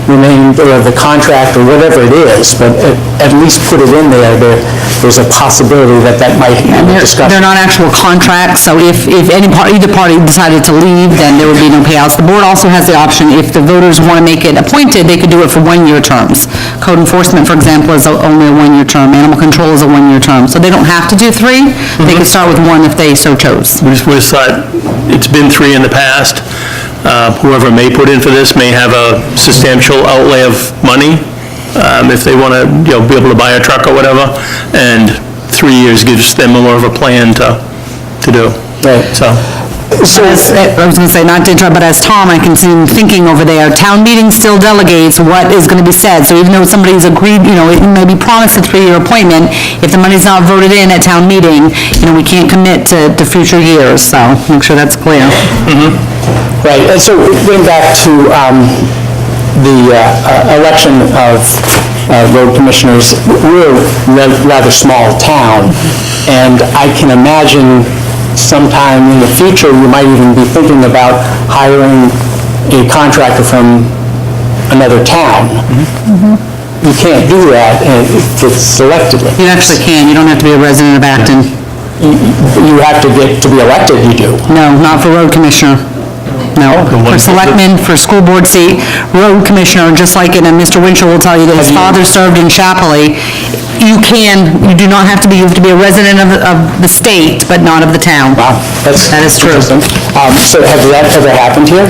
remainder of the contract or whatever it is, but at least put it in there. There's a possibility that might be discussed. They're not actual contracts, so if either party decided to leave, then there would be no payouts. The board also has the option, if the voters want to make it appointed, they could do it for 1-year terms. Code enforcement, for example, is only a 1-year term. Animal control is a 1-year term. So they don't have to do 3. They could start with 1 if they so chose. We just thought, it's been 3 in the past. Whoever may put in for this may have a substantial outlay of money, if they want to, be able to buy a truck or whatever, and 3 years gives them more of a plan to do. Right. So, I was going to say, not to interrupt, but as Tom, I can see him thinking over there, town meeting still delegates what is going to be said. So even though somebody's agreed, it may be promised a 3-year appointment, if the money's not voted in at town meeting, we can't commit to future years. So make sure that's clear. Right, and so going back to the election of road commissioners, we're a rather small town, and I can imagine sometime in the future, you might even be thinking about hiring a contractor from another town. You can't do that if it's selectively. You actually can. You don't have to be a resident of Acton. You have to get to be elected, you do. No, not for road commissioner. No, for selectmen, for school board seat, road commissioner, just like it, and Mr. Winchell will tell you that his father served in Chapley. You do not have to be, you have to be a resident of the state, but not of the town. Wow, that is true. So has that ever happened here?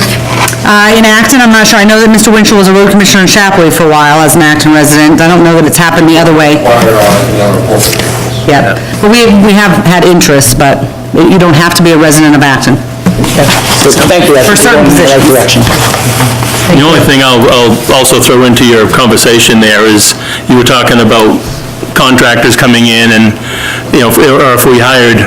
In Acton, I'm not sure. I know that Mr. Winchell was a road commissioner in Chapley for a while as an Acton resident. I don't know that it's happened the other way. Yeah, but we have had interest, but you don't have to be a resident of Acton. Thank you. For certain positions. the only thing I'll also throw into your conversation there is, you were talking about contractors coming in and, or if we hired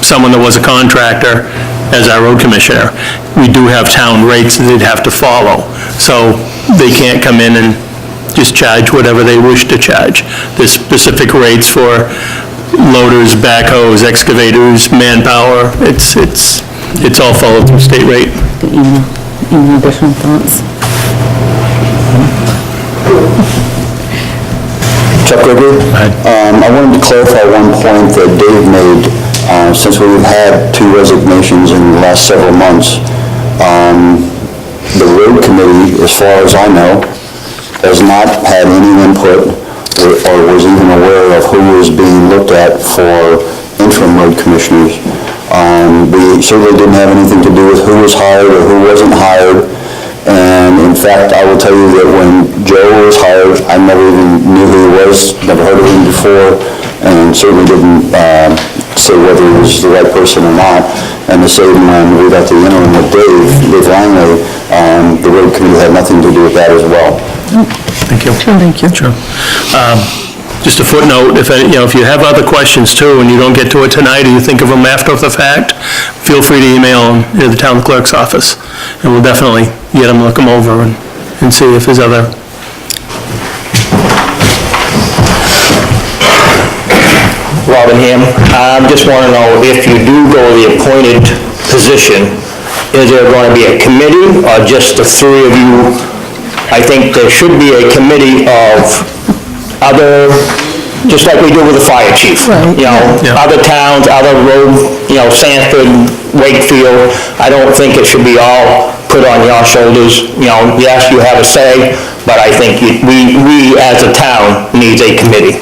someone that was a contractor as our road commissioner, we do have town rates that they'd have to follow. So they can't come in and just charge whatever they wish to charge. There's specific rates for loaders, backhoes, excavators, manpower. It's all followed through state rate. Any additional thoughts? Chuck Gregory. I wanted to clarify one point that Dave made. Since we've had 2 resignations in the last several months, the road committee, as far as I know, has not had any input or was even aware of who was being looked at for interim road commissioners. We certainly didn't have anything to do with who was hired or who wasn't hired. And in fact, I will tell you that when Joe was hired, I never even knew who he was, never heard of him before, and certainly didn't say whether he was the right person or not. And the same when we got the interim with Dave Langley, the road committee had nothing to do with that as well. Thank you. Thank you. Sure. Just a footnote, if you have other questions too, and you don't get to it tonight, or you think of them after the fact, feel free to email them to the town clerk's office, and we'll definitely look them over and see if there's other. Robin Ham, I just want to know, if you do go the appointed position, is there going to be a committee or just the 3 of you? I think there should be a committee of just like we do with the fire chief. You know, Yeah. other towns, other road, you know, Sanford, Wakefield, I don't think it should be all put on your shoulders. You know, yes, you have a say, but I think we as a town needs a committee.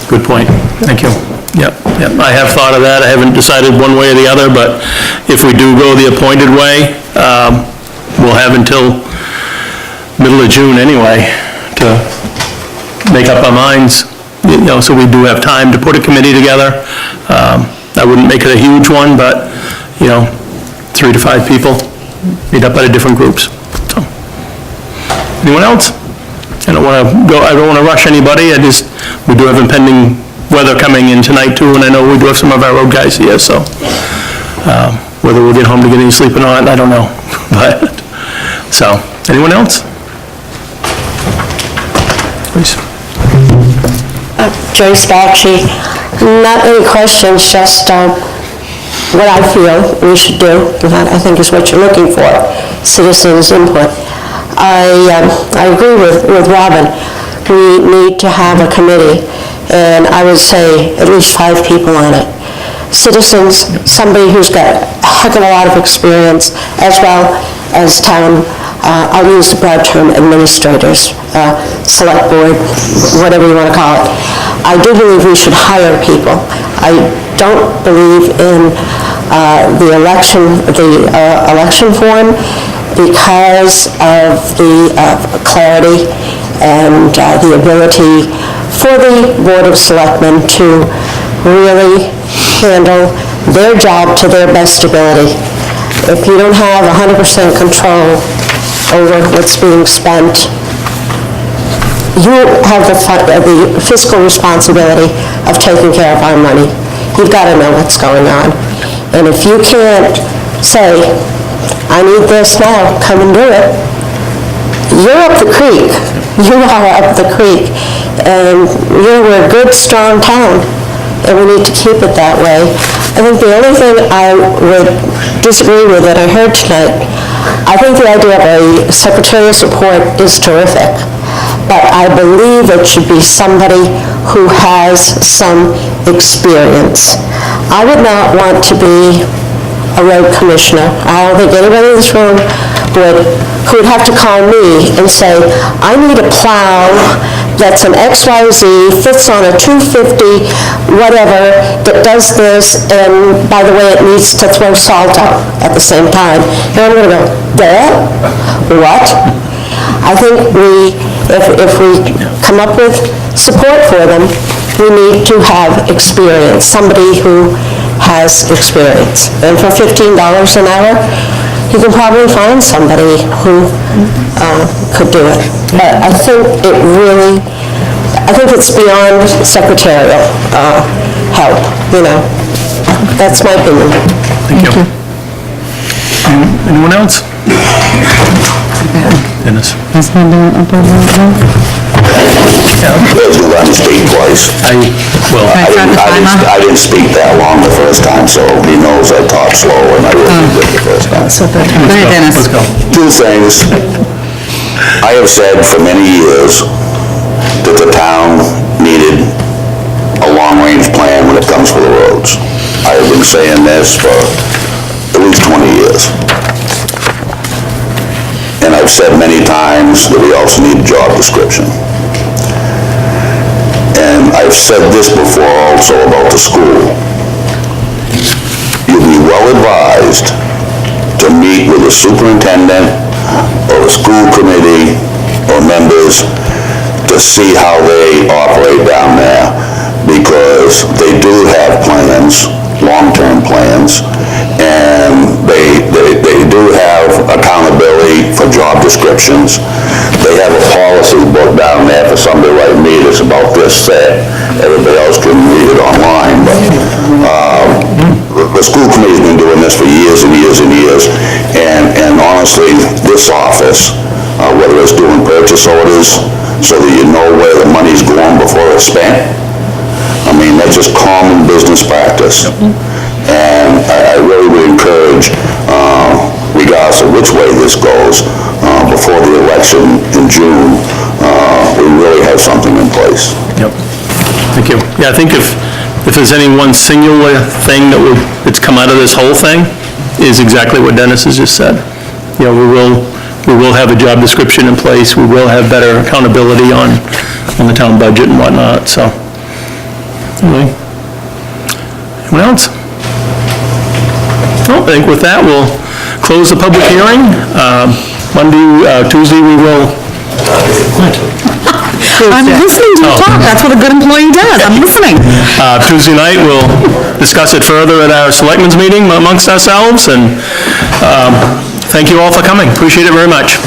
Good point. Thank you. Yep, yep. I have thought of that. I haven't decided one way or the other, but if we do go the appointed way, we'll have until middle of June anyway to make up our minds, you know, so we do have time to put a committee together. I wouldn't make it a huge one, but, you know, 3 to 5 people, made up out of different groups. So, anyone else? I don't want to rush anybody, we do have impending weather coming in tonight too, and I know we do have some of our road guys here, so, whether we'll get home to get any sleep or not, I don't know. But, so, anyone else? Please. Joyce Bakshi. Not any questions, just what I feel we should do, and that I think is what you're looking for, citizens' input. I agree with Robin. We need to have a committee, and I would say at least 5 people on it. Citizens, somebody who's got a heck of a lot of experience, as well as town, I'll use the broad term, administrators, select board, whatever you want to call it. I do believe we should hire people. I don't believe in the election form because of the clarity and the ability for the Board of Selectmen to really handle their job to their best ability. If you don't have 100% control over what's being spent, you have the fiscal responsibility of taking care of our money. You've got to know what's going on. And if you can't say, I need this now, come and do it, you're up the creek. You are up the creek. And we're a good, strong town, and we need to keep it that way. I think the only thing I would disagree with that I heard tonight, I think the idea of a secretarial support is terrific, but I believe it should be somebody who has some experience. I would not want to be a road commissioner. I don't think anybody in this room who would have to call me and say, I need a plow that's an XYZ, fits on a 250, whatever, that does this, and by the way, it needs to throw salt out at the same time. And I'm going to go, what? I think if we come up with support for them, we need to have experience, somebody who has experience. And for $15 an hour, you can probably find somebody who could do it. But I think it's beyond secretarial help, you know. That's my opinion. Thank you. Anyone else? Dennis? Let me speak twice. I didn't speak that long the first time, so he knows I talk slow, and I really did the first time. Go ahead, Dennis. Let's go. 2 things. I have said for many years that the town needed a long-range plan when it comes to the roads. I have been saying this for at least 20 years. And I've said many times that we also need a job description. And I've said this before also about the school. You'd be well advised to meet with the superintendent or the school committee or members to see how they operate down there, because they do have plans, long-term plans, and they do have accountability for job descriptions. They have a policy book down there for somebody like me that's about this thick. Everybody else can read it online, but the school committee's been doing this for years and years and years, and honestly, this office, whether it's doing purchase orders so that you know where the money's going before it's spent, I mean, that's just common business practice. And I really would encourage, regardless of which way this goes, before the election in June, we really have something in place. Yep. Thank you. Yeah, I think if there's any one singular thing that's come out of this whole thing, is exactly what Dennis has just said. You know, we will have a job description in place, we will have better accountability on the town budget and whatnot, so. Anyway. Anyone else? No, I think with that, we'll close the public hearing. Tuesday, we will... I'm listening to you talk, that's what a good employee does, I'm listening. Tuesday night, we'll discuss it further at our selectmen's meeting amongst ourselves, and thank you all for coming, appreciate it very much.